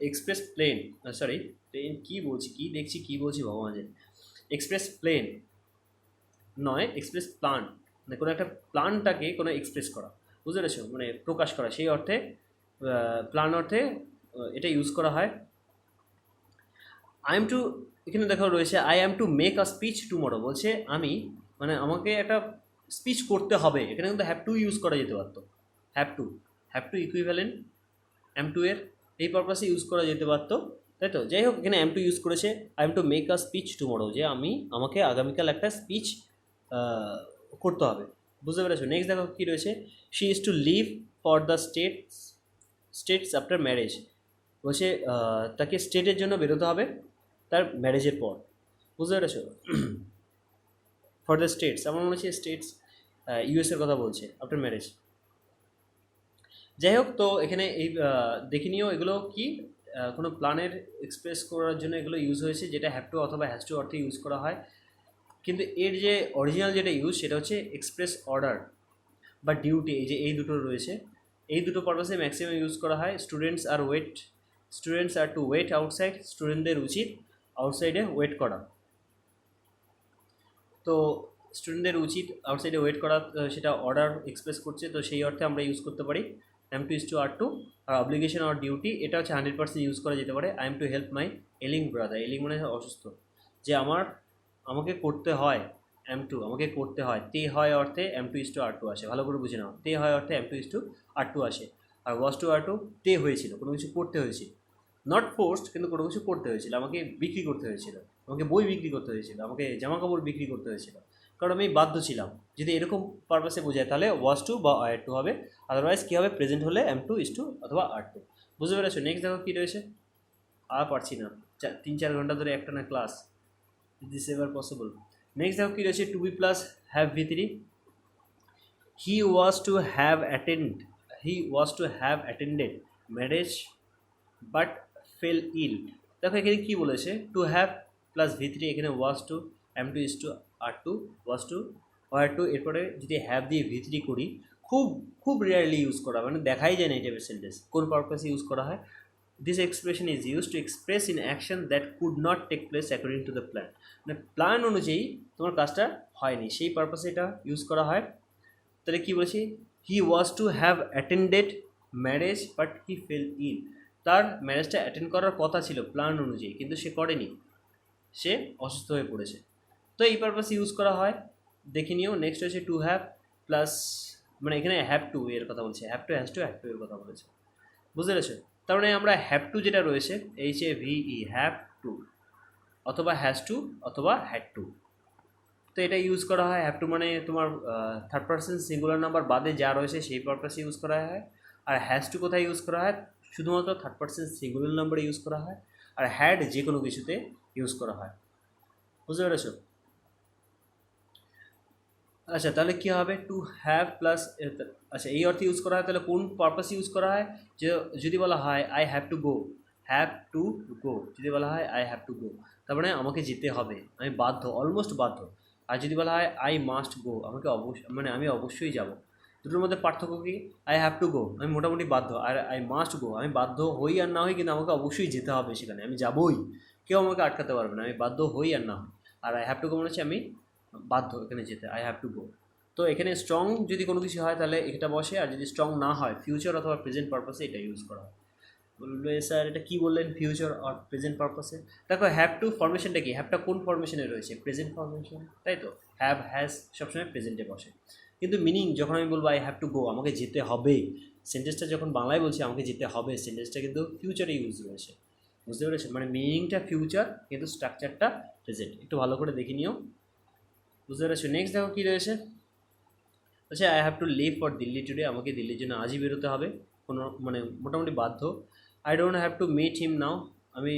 এক্সপ্রেস প্লেন, সরি প্লেন কী বলছি, কী দেখছি কী বলছি ভগবান জানে, এক্সপ্রেস প্লেন নয়, এক্সপ্রেস প্লান, মানে কোনো একটা প্ল্যানটাকে কোনো এক্সপ্রেস করা, বুঝতে পেরেছো, মানে প্রকাশ করা, সেই অর্থে প্ল্যান অর্থে এটা ইউজ করা হয়। আই এম টু, এখানে দেখো রয়েছে I am to make a speech tomorrow, বলছে আমি মানে আমাকে একটা স্পিচ করতে হবে, এখানে কিন্তু হ্যাভ টু ইউজ করা যেতে পারতো, have to equivalent am to এর, এই পারপাসে ইউজ করা যেতে পারতো, তাই তো। যাই হোক এখানে এম টু ইউজ করেছে, I am to make a speech tomorrow, যে আমাকে আগামীকাল একটা স্পিচ করতে হবে, বুঝতে পেরেছো। নেক্সট দেখো কী রয়েছে, she is to leave for the States after marriage, বলছে তাকে স্টেটের জন্য বেরোতে হবে তার ম্যারেজের পর, বুঝতে পেরেছো। ফর দ্য স্টেটস, আমার মনে হচ্ছে স্টেটস ইউএসের কথা বলছে, আফটার ম্যারেজ। যাই হোক, তো এখানে এই দেখে নিও এগুলো কি কোনো প্ল্যানের এক্সপ্রেস করার জন্য এগুলো ইউজ হয়েছে, যেটা হ্যাভ টু অথবা হ্যাজ টু অর্থে ইউজ করা হয়, কিন্তু এর যে অরিজিনাল যেটা ইউজ সেটা হচ্ছে এক্সপ্রেস অর্ডার বা ডিউটি, এই যে এই দুটো রয়েছে, এই দুটো পারপাসে ম্যাক্সিমাম ইউজ করা হয়। Students are two wait outside, স্টুডেন্টদের উচিত আউটসাইডে ওয়েট করা, তো স্টুডেন্টদের উচিত আউটসাইডে ওয়েট করা, সেটা অর্ডার এক্সপ্রেস করছে, তো সেই অর্থে আমরা ইউজ করতে পারি am to is to are to. আর অব্লিগেশন আর ডিউটি এটা হচ্ছে 100% ইউজ করা যেতে পারে, I am to help my ailing brother, ailing মানে অসুস্থ, যে আমাকে করতে হয়, এম টু আমাকে করতে হয়, তে হয় অর্থে am to is to are to আসে, ভালো করে বুঝে নাও, তে হয় অর্থে am to is to are to আসে, আর ওয়াজ টু আর টু তে হয়েছিল, কোনো কিছু করতে হয়েছিল, নট ফোর্সড, কিন্তু কোনো কিছু করতে হয়েছিল, আমাকে বিক্রি করতে হয়েছিল, আমাকে বই বিক্রি করতে হয়েছিল, আমাকে জামা কাপড় বিক্রি করতে হয়েছিল, কারণ আমি বাধ্য ছিলাম। যদি এরকম পারপাসে বোঝায় তাহলে ওয়াজ টু বা আর টু হবে, আদারওয়াইজ কী হবে, প্রেজেন্ট হলে এম টু ইজ টু অথবা আর টু, বুঝতে পেরেছো। নেক্সট দেখো কী রয়েছে, আর পারছি না, 3-4 ঘন্টা ধরে একটা না class, this ever possible. Next দেখো কী রয়েছে, টু বি প্লাস হ্যাভ ভি3, he was to have attend he was to have attended marriage but fell ill. দেখো এখানে কী বলেছে, টু হ্যাভ প্লাস ভি3, এখানে was to, am to is to are to, was to are to, এরপরে যদি হ্যাভ দিয়ে ভি3 করি, খুব খুব রেয়ারলি ইউজ করা, মানে দেখাই যায় না এই টাইপের সেন্টেন্স, কোন পারপাসে ইউজ করা হয়, this expression is use to express in action that could not take place according to the plan, মানে প্ল্যান অনুযায়ী তোমার কাজটা হয়নি, সেই পারপাসে এটা ইউজ করা হয়। তাহলে কী বলছি, he was to have attended marriage but he fell ill, তার ম্যারেজটা অ্যাটেন্ড করার কথা ছিল প্ল্যান অনুযায়ী, কিন্তু সে করেনি, সে অসুস্থ হয়ে পড়েছে, তো এই পারপাসে ইউজ করা হয়, দেখে নিও। নেক্সট হচ্ছে টু হ্যাভ প্লাস, মানে এখানে হ্যাভ টু এর কথা বলছে, have to has to have to এর কথা বলেছে, বুঝতে পেরেছো। তার মানে আমরা হ্যাভ টু যেটা রয়েছে HAVE, হ্যাভ টু অথবা হ্যাজ টু অথবা হ্যাড টু, তো এটা ইউজ করা হয়। হ্যাভ টু মানে তোমার থার্ড পার্সন সিঙ্গুলার নাম্বার বাদে যা রয়েছে সেই পারপাসে ইউজ করা হয়, আর হ্যাজ টু কোথায় ইউজ করা হয়, শুধুমাত্র থার্ড পার্সন সিঙ্গুলার নাম্বারে ইউজ করা হয়, আর হ্যাড যে কোনো কিছুতে ইউজ করা হয়, বুঝতে পেরেছো। আচ্ছা তাহলে কী হবে, টু হ্যাভ প্লাস, আচ্ছা এই অর্থে ইউজ করা হয়, তাহলে কোন পারপাসে ইউজ করা হয়, যে যদি বলা হয় আই হ্যাভ টু গো, যদি বলা হয় আই হ্যাভ টু গো, তার মানে আমাকে যেতে হবে, আমি বাধ্য, অলমোস্ট বাধ্য। আর যদি বলা হয় আই মাস্ট গো, আমাকে মানে আমি অবশ্যই যাব, দুটোর মধ্যে পার্থক্য কী, আই হ্যাভ টু গো আমি মোটামুটি বাধ্য, আর আই মাস্ট গো আমি বাধ্য হই আর না হই, কিন্তু আমাকে অবশ্যই যেতে হবে সেখানে, আমি যাবই, কেউ আমাকে আটকাতে পারবে না, আমি বাধ্য হই আর না হই। আর আই হ্যাভ টু গো মনে হচ্ছে আমি বাধ্য এখানে যেতে, আই হ্যাভ টু গো। তো এখানে স্ট্রং যদি কোনো কিছু হয় তাহলে এটা বসে, আর যদি স্ট্রং না হয় ফিউচার অথবা প্রেজেন্ট পারপাসে এটা ইউজ করা হয়। বলবে স্যার এটা কী বললেন, ফিউচার আর প্রেজেন্ট পারপাসে, দেখো হ্যাভ টু ফরমেশনটা কি, হ্যাভটা কোন ফরমেশনে রয়েছে, প্রেজেন্ট ফরমেশন, তাই তো, হ্যাভ হ্যাজ সবসময় প্রেজেন্টে বসে, কিন্তু মিনিং যখন আমি বলবো আই হ্যাভ টু গো আমাকে যেতে হবে, সেন্টেন্সটা যখন বাংলায় বলছি আমাকে যেতে হবে, সেন্টেন্সটা কিন্তু ফিউচারে ইউজ রয়েছে, বুঝতে পেরেছেন, মানে মিনিংটা ফিউচার কিন্তু স্ট্রাকচারটা প্রেজেন্ট, একটু ভালো করে দেখে নিও, বুঝতে পেরেছো। নেক্সট দেখো কী রয়েছে, আচ্ছা I have to leave for Delhi today, আমাকে দিল্লির জন্য আজই বেরোতে হবে, কোনো মানে মোটামুটি বাধ্য। I don't have to meet him now, আমি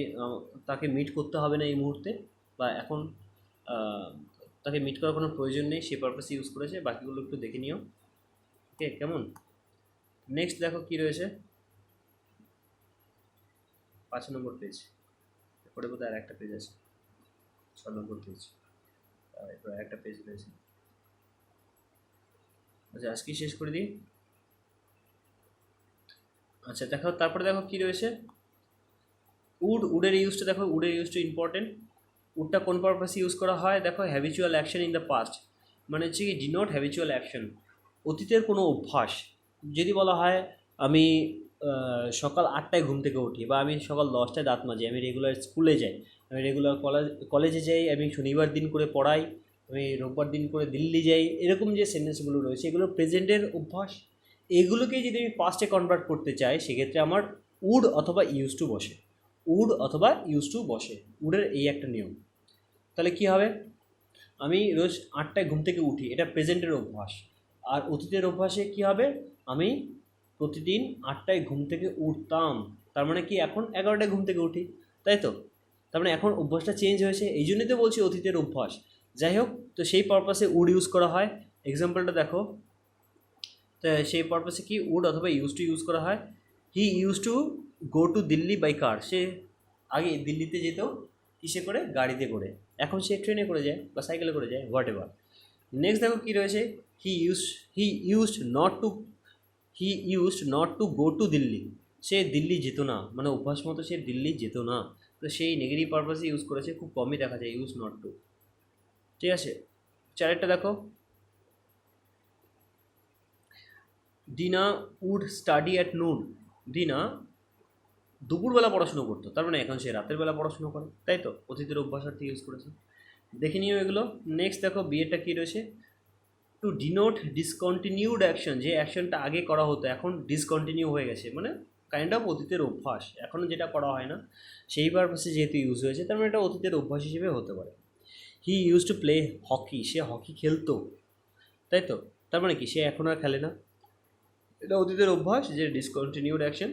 তাকে মিট করতে হবে না এই মুহূর্তে, বা এখন তাকে মিট করার কোনো প্রয়োজন নেই, সে পারপাসে ইউজ করেছে, বাকিগুলো একটু দেখে নিও, ওকে কেমন। নেক্সট দেখো কী রয়েছে, 5 নম্বর পেজ, ওটা বোধহয় আর একটা পেজ আছে, 6 নম্বর পেজ, এরপর একটা পেজ রয়েছে। আচ্ছা আজকে শেষ করে দিই। আচ্ছা দেখো তারপরে দেখো কী রয়েছে, উডের ইউজটা দেখো, উডের ইউজটা ইম্পর্টেন্ট। উডটা কোন পারপাসে ইউজ করা হয় দেখো, habitual action in the past, মানে হচ্ছে কি ডিনোট হ্যাবিচুয়াল অ্যাকশন, অতীতের কোনো অভ্যাস। যদি বলা হয় আমি সকাল 8টায় ঘুম থেকে উঠি, বা আমি সকাল 10টায় দাঁত মাজি, আমি রেগুলার স্কুলে যাই, আমি রেগুলার কলেজে যাই, আমি শনিবার দিন করে পড়াই, আমি রোববার দিন করে দিল্লি যাই, এরকম যে সেন্টেন্সগুলো রয়েছে এগুলো প্রেজেন্টের অভ্যাস। এগুলোকে যদি আমি পাস্টে কনভার্ট করতে চাই সেক্ষেত্রে আমার উড অথবা ইউজ টু বসে, উড অথবা ইউজ টু বসে, উডের এই একটা নিয়ম। তাহলে কি হবে, আমি রোজ 8টায় ঘুম থেকে উঠি, এটা প্রেজেন্টের অভ্যাস। আর অতীতের অভ্যাসে কি হবে, আমি প্রতিদিন 8টায় ঘুম থেকে উঠতাম, তার মানে কি এখন 11টায় ঘুম থেকে উঠি, তাই তো? তার মানে এখন অভ্যাসটা চেঞ্জ হয়েছে, এই জন্যই তো বলছি অতীতের অভ্যাস। যাই হোক, তো সেই পারপাসে উড ইউজ করা হয়। এক্সাম্পলটা দেখো, তো সেই পারপাসে কি উড অথবা ইউজ করা হয়। He use to go to Delhi by car, সে আগে দিল্লিতে যেত কিসে করে, গাড়িতে করে, এখন সে ট্রেনে করে যায় বা সাইকেলে করে যায়, হোয়াট এভার। নেক্সট দেখো কী রয়েছে, he used not to go to Delhi, সে দিল্লি যেত না, মানে অভ্যাস মতো সে দিল্লি যেত না, তো সেই নেগেটিভ পারপাসে ইউজ করেছে, খুব কমই দেখা যায় ইউজ নট টু। ঠিক আছে, চারেরটা দেখো, Dina would study at noon, Dina দুপুরবেলা পড়াশুনো করতো, তার মানে এখন সে রাতের বেলা পড়াশুনো করে, তাই তো? অতীতের অভ্যাসার্থে ইউজ করেছে, দেখে নিও এগুলো। নেক্সট দেখো বিয়েরটা কী রয়েছে, টু ডিনোট ডিসকন্টিনিউড অ্যাকশন, যে অ্যাকশনটা আগে করা হতো এখন ডিসকন্টিনিউ হয়ে গেছে, মানে কাইন্ড অফ অতীতের অভ্যাস, এখন যেটা করা হয় না সেই পারপাসে যেহেতু ইউজ হয়েছে, তার মানে এটা অতীতের অভ্যাস হিসেবে হতে পারে। হি use to play hockey, say hockey খেলতো, তাই তো? তার মানে কি সে এখন আর খেলে না, এটা অতীতের অভ্যাস যে ডিসকন্টিনিউড অ্যাকশন,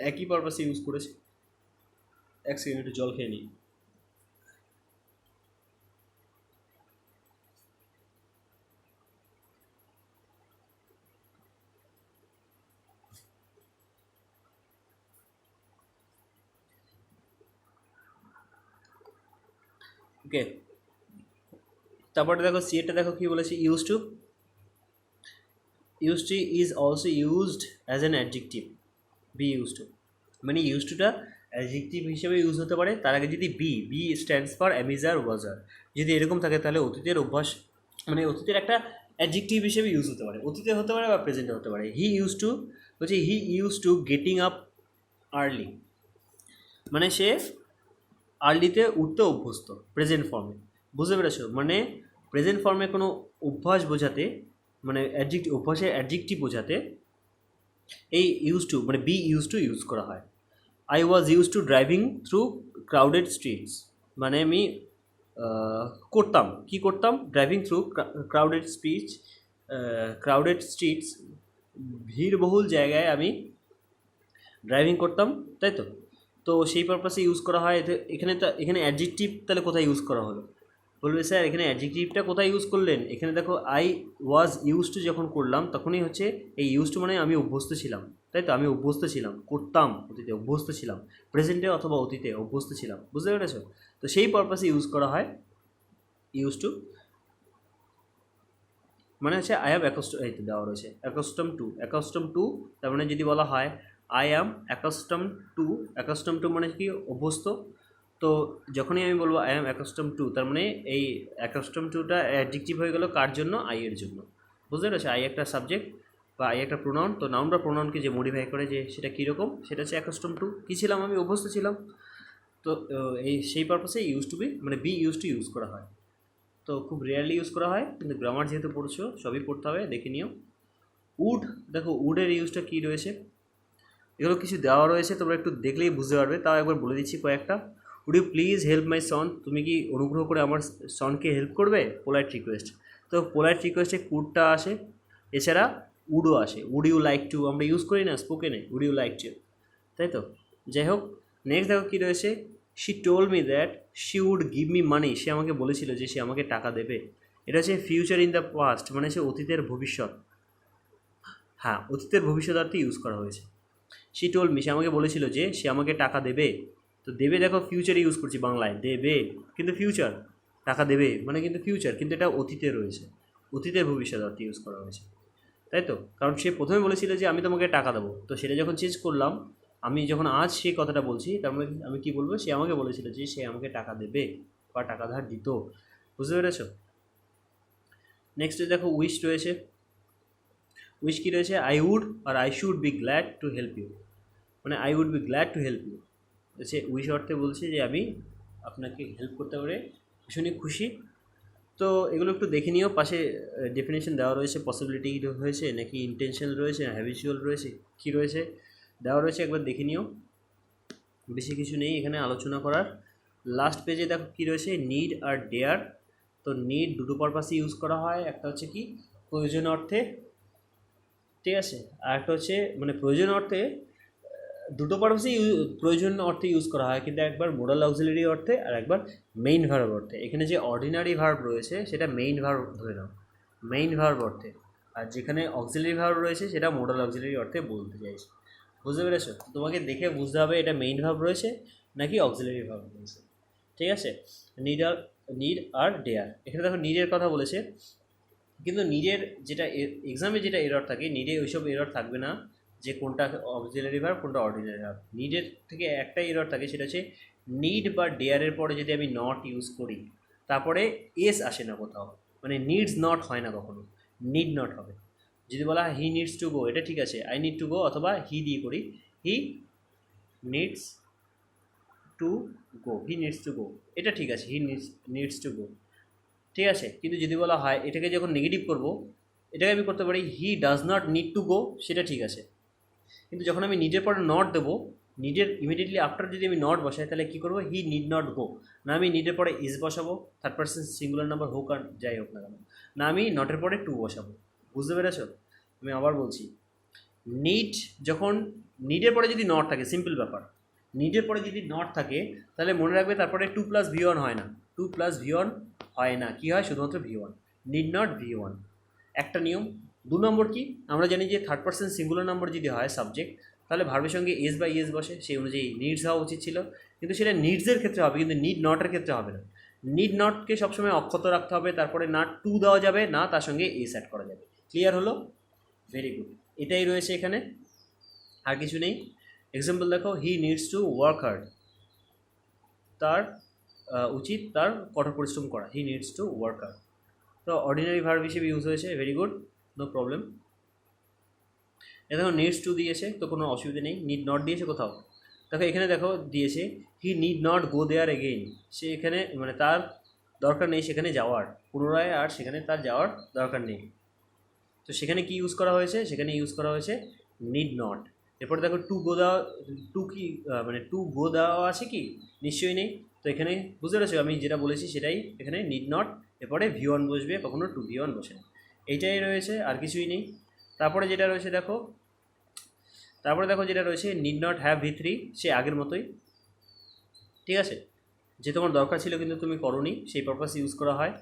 একই পারপাসে ইউজ করেছে। এক সেকেন্ড একটু জল খেয়ে নিই। ওকে, তারপরে দেখো সিএটা দেখো কী বলেছে, use to is also used as an adjective, be use to, মানে ইউজ টুটা অ্যাডজেক্টিভ হিসেবে ইউজ হতে পারে, তার আগে যদি be stands for am is are was were, যদি এরকম থাকে তাহলে অতীতের অভ্যাস, মানে অতীতের একটা অ্যাডজেক্টিভ হিসেবে ইউজ হতে পারে, অতীতে হতে পারে বা প্রেজেন্টে হতে পারে। হি use two getting up early, মানে সে আর্লিতে উঠতে অভ্যস্ত, প্রেজেন্ট ফর্মে, বুঝতে পেরেছো? মানে প্রেজেন্ট ফর্মে কোনো অভ্যাস বোঝাতে, মানে অভ্যাসের অ্যাডজেক্টিভ বোঝাতে এই ইউজ টু, মানে বি ইউজ করা হয়। I was use to driving through crowded streets, মানে আমি করতাম, কি করতাম, ড্রাইভিং থ্রু ক্রাউডেড স্ট্রিটস, ভিড়বহুল জায়গায় আমি ড্রাইভিং করতাম, তাই তো? তো সেই পারপাসে ইউজ করা হয়। এখানে অ্যাডজেক্টিভ তাহলে কোথায় ইউজ করা হলো, বলবে স্যার এখানে অ্যাডজেক্টিভটা কোথায় ইউজ করলেন, এখানে দেখো আই ওয়াজ ইউজ টু যখন করলাম তখনই হচ্ছে এই ইউজ টু, মানে আমি অভ্যস্ত ছিলাম, তাই তো? আমি অভ্যস্ত ছিলাম, করতাম অতীতে, অভ্যস্ত ছিলাম, প্রেজেন্টে অথবা অতীতে অভ্যস্ত ছিলাম, বুঝতে পেরেছো? তো সেই পারপাসে ইউজ করা হয় ইউজ টু, মানে হচ্ছে আই হ্যাভ এই তো দেওয়া রয়েছে অ্যাকাস্টম টু, তার মানে যদি বলা হয় আই অ্যাম অ্যাকাস্টম টু মানে কি, অভ্যস্ত। তো যখনই আমি বলবো আই অ্যাম অ্যাকাস্টম টু, তার মানে এই অ্যাকাস্টম টুটা অ্যাডজেক্টিভ হয়ে গেল কার জন্য, আই এর জন্য, বুঝতে পেরেছো? আই একটা সাবজেক্ট বা আই একটা প্রোনাউন, তো নাউন বা প্রোনাউনকে যে মডিফাই করে, যে সেটা কীরকম, সেটা হচ্ছে অ্যাকাস্টম টু, কী ছিলাম আমি, অভ্যস্ত ছিলাম। তো সেই পারপাসে ইউজ টু বি, মানে বি ইউজ করা হয়, তো খুব রেয়ারলি ইউজ করা হয়, কিন্তু গ্রামার যেহেতু পড়ছো সবই পড়তে হবে, দেখে নিও। উড দেখো, উডের ইউজটা কী রয়েছে, এগুলো কিছু দেওয়া রয়েছে, তোমরা একটু দেখলেই বুঝতে পারবে, তাও একবার বলে দিচ্ছি কয়েকটা। Would you please help my son, তুমি কি অনুগ্রহ করে আমার সনকে হেল্প করবে, পোলাইট রিকোয়েস্ট। তো পোলাইট রিকোয়েস্টে কুডটা আসে, এছাড়া উডও আসে, উড ইউ লাইক টু আমরা ইউজ করি না স্পোকেনে, উড ইউ লাইক টু, তাই তো? যাই হোক, নেক্সট দেখো কী রয়েছে, she told me that she would give me money, সে আমাকে বলেছিল যে সে আমাকে টাকা দেবে, এটা হচ্ছে ফিউচার ইন দ্য পাস্ট, মানে সে অতীতের ভবিষ্যৎ, হ্যাঁ অতীতের ভবিষ্যৎ ইউজ করা হয়েছে। শি টোল্ড মি, সে আমাকে বলেছিল যে সে আমাকে টাকা দেবে, তো দেবে দেখো ফিউচারে ইউজ করছি বাংলায়, দেবে কিন্তু ফিউচার, টাকা দেবে মানে কিন্তু ফিউচার, কিন্তু এটা অতীতে রয়েছে, অতীতের ভবিষ্যৎ অর্থে ইউজ করা হয়েছে, তাই তো? কারণ সে প্রথমে বলেছিল যে আমি তোমাকে টাকা দেবো, তো সেটা যখন চেঞ্জ করলাম, আমি যখন আজ সেই কথাটা বলছি, তার মানে আমি কী বলবো, সে আমাকে বলেছিল যে সে আমাকে টাকা দেবে বা টাকা ধার দিত। বুঝতে পেরেছ? নেক্সটে দেখো উইশ রয়েছে। উইশ কী রয়েছে? আই উড আর I should be glad to help you, মানে I would be glad to help you. সে উইশ অর্থে বলছে যে আমি আপনাকে হেল্প করতে পারে ভীষণই খুশি। তো এগুলো একটু দেখে নিও, পাশে ডেফিনেশন দেওয়া রয়েছে, পসিবিলিটি হয়েছে নাকি ইন্টেনশন রয়েছে, হ্যাবিচুয়াল রয়েছে, কী রয়েছে দেওয়া রয়েছে, একবার দেখে নিও। বেশি কিছু নেই এখানে আলোচনা করার। লাস্ট পেজে দেখো কী রয়েছে, নিড আর ডেয়ার। তো নিড দুটো পারপাসে ইউজ করা হয়, একটা হচ্ছে কি প্রয়োজন অর্থে, ঠিক আছে, আর একটা হচ্ছে মানে প্রয়োজন অর্থে, দুটো পারপাসেই প্রয়োজন অর্থে ইউজ করা হয়, কিন্তু একবার মোডাল অক্সিলারি অর্থে আর একবার মেইন ভার্ব অর্থে। এখানে যে অর্ডিনারি ভার্ব রয়েছে সেটা মেইন ভার্ব ধরে নাও, মেইন ভার্ব অর্থে, আর যেখানে অক্সিলারি ভার্ব রয়েছে সেটা মোডাল অক্সিলারি অর্থে বলতে চাইছে। বুঝতে পেরেছো? তোমাকে দেখে বুঝতে হবে এটা মেইন ভার্ব রয়েছে নাকি অক্সিলারি ভার্ব রয়েছে, ঠিক আছে? নিড আর ডেয়ার, এখানে দেখো নিডের কথা বলেছে, কিন্তু নিডের যেটা এক্সামে যেটা এরর থাকে, নিডে ওইসব এরর থাকবে না যে কোনটা অক্সিলারি ভার্ব কোনটা অর্ডিনারি ভার্ব। নিডের থেকে একটাই এরর থাকে, সেটা হচ্ছে নিড বা ডেয়ারের পরে যদি আমি নট ইউজ করি, তারপরে এস আসে না কোথাও, মানে নিডস নট হয় না কখনো, নিড নট হবে। যদি বলা হয় হি নিডস টু গো, এটা ঠিক আছে, আই নিড টু গো, অথবা হি দিয়ে করি, হি needs to go, he needs to go, এটা ঠিক আছে, হি নিডস টু গো, ঠিক আছে। কিন্তু যদি বলা হয় এটাকে যখন নেগেটিভ করব, এটাকে আমি করতে পারি he does not need to go, সেটা ঠিক আছে। কিন্তু যখন আমি নিডের পরে নট দেবো, নিডের ইমিডিয়েটলি আফটার যদি আমি নট বসাই, তাহলে কী করবো, হি নিড নট গো, না আমি নিডের পরে ইজ বসাবো, থার্ড পার্সন সিঙ্গুলার নাম্বার হোক আর যাই হোক না কেন, না আমি নটের পরে টু বসাবো। বুঝতে পেরেছ? আমি আবার বলছি, নিড যখন নিডের পরে যদি নট থাকে, সিম্পল ব্যাপার, নিডের পরে যদি নট থাকে তাহলে মনে রাখবে তারপরে টু প্লাস ভি ওয়ান হয় না, টু প্লাস ভি ওয়ান হয় না, কী হয়, শুধুমাত্র V one, need not V one, একটা নিয়ম। দু নম্বর কি, আমরা জানি যে থার্ড পার্সন সিঙ্গুলার নাম্বার যদি হয় সাবজেক্ট, তাহলে ভার্বের সঙ্গে এস বা ইএস বসে, সেই অনুযায়ী নিডস হওয়া উচিত ছিল, কিন্তু সেটা নিডসের ক্ষেত্রে হবে, কিন্তু নিড নটের ক্ষেত্রে হবে না। নিড নটকে সবসময় অক্ষত রাখতে হবে, তারপরে না টু দেওয়া যাবে না তার সঙ্গে এস অ্যাড করা যাবে। ক্লিয়ার হলো? ভেরি গুড, এটাই রয়েছে এখানে, আর কিছু নেই। এক্সাম্পল দেখো, হি নিডস টু ওয়ার্ক হার্ড, তার উচিত তার কঠোর পরিশ্রম করা, হি নিডস টু ওয়ার্ক হার্ড। তো অর্ডিনারি ভার্ব হিসেবে ইউজ হয়েছে, ভেরি গুড, নো প্রবলেম। দেখো নিডস টু দিয়েছে তো কোনো অসুবিধা নেই, নিড নট দিয়েছে কোথাও, দেখো এখানে দেখো দিয়েছে he need not go there again, সে এখানে মানে তার দরকার নেই সেখানে যাওয়ার পুনরায়, আর সেখানে তার যাওয়ার দরকার নেই। তো সেখানে কি ইউজ করা হয়েছে, সেখানে ইউজ করা হয়েছে নিড নট। এরপরে দেখো টু গো দেওয়া, টু কি মানে টু গো দেওয়া আছে কি, নিশ্চয়ই নেই। তো এখানে বুঝতে পেরেছো আমি যেটা বলেছি সেটাই, এখানে নিড নট, এরপরে ভি ওয়ান বসবে, কখনো টু ভি ওয়ান বসে না, এইটাই রয়েছে, আর কিছুই নেই। তারপরে যেটা রয়েছে দেখো, তারপরে দেখো যেটা রয়েছে need not have V three, সে আগের মতোই, ঠিক আছে, যে তোমার দরকার ছিল কিন্তু তুমি করোনি, সেই পারপাসে ইউজ করা হয়।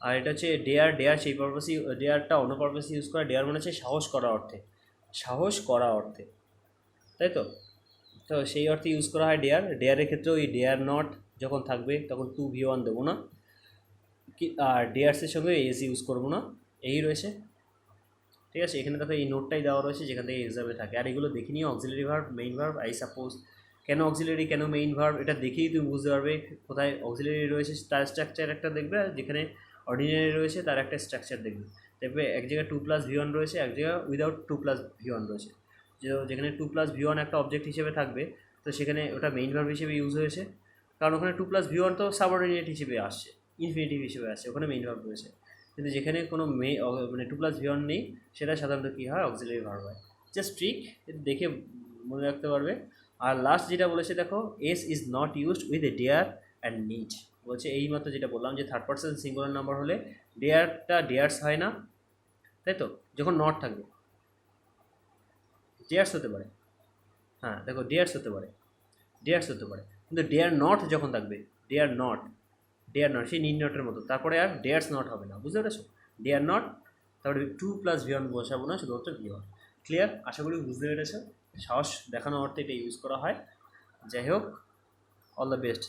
আর এটা হচ্ছে ডেয়ার, ডেয়ার সেই পারপাসে, ডেয়ারটা অন্য পারপাসে ইউজ করা, ডেয়ার মানে হচ্ছে সাহস করা অর্থে, সাহস করা অর্থে, তাই তো? তো সেই অর্থে ইউজ করা হয় ডেয়ার। ডেয়ারের ক্ষেত্রেও এই ডেয়ার নট যখন থাকবে তখন টু ভি ওয়ান দেবো না, কি আর ডেয়ার্সের সঙ্গে এস ইউজ করবো না, এই রয়েছে, ঠিক আছে। এখানে দেখো এই নোটটাই দেওয়া রয়েছে যেখান থেকে এক্সামে থাকে, আর এগুলো দেখে নিও, auxiliary verb, main verb, I suppose, কেন অক্সিলারি কেন মেইন ভার্ব, এটা দেখেই তুমি বুঝতে পারবে কোথায় অক্সিলারি রয়েছে তার স্ট্রাকচার একটা দেখবে, আর যেখানে অর্ডিনারি রয়েছে তার একটা স্ট্রাকচার দেখবে। দেখবে এক জায়গায় টু প্লাস ভি ওয়ান রয়েছে, এক জায়গায় without to plus V one রয়েছে, যেখানে টু প্লাস ভি ওয়ান একটা অবজেক্ট হিসেবে থাকবে, তো সেখানে ওটা মেইন ভার্ব হিসেবে ইউজ হয়েছে, কারণ ওখানে টু প্লাস ভি ওয়ান তো সাবঅর্ডিনেট হিসেবে আসছে, ইনফিনিটিভ হিসেবে আসছে, ওখানে মেইন ভার্ব রয়েছে। কিন্তু যেখানে কোনো মানে টু প্লাস ভি ওয়ান নেই, সেটা সাধারণত কী হয়, অক্সিলারি ভার্ব হয়। জাস্ট ট্রিক, দেখে মনে রাখতে পারবে। আর লাস্ট যেটা বলেছে দেখো, S is not used with a dare and need, বলছে এইমাত্র যেটা বললাম যে থার্ড পার্সন সিঙ্গুলার নাম্বার হলে ডেয়ারটা ডেয়ার্স হয় না, তাই তো, যখন নট থাকবে ডেয়ার্স হতে পারে, হ্যাঁ দেখো ডেয়ার্স হতে পারে, ডেয়ার্স হতে পারে, কিন্তু ডেয়ার নট যখন থাকবে, ডেয়ার নট, ডেয়ার নট সেই নিড নটের মতো, তারপরে আর ডেয়ার্স নট হবে না, বুঝতে পেরেছো? ডেয়ার নট, তারপরে টু প্লাস ভি ওয়ান বসাবো না, শুধুমাত্র ভি ওয়ান। ক্লিয়ার? আশা করি বুঝতে পেরেছো, সাহস দেখানোর অর্থে এটা ইউজ করা হয়। যাই হোক, অল দ্য বেস্ট।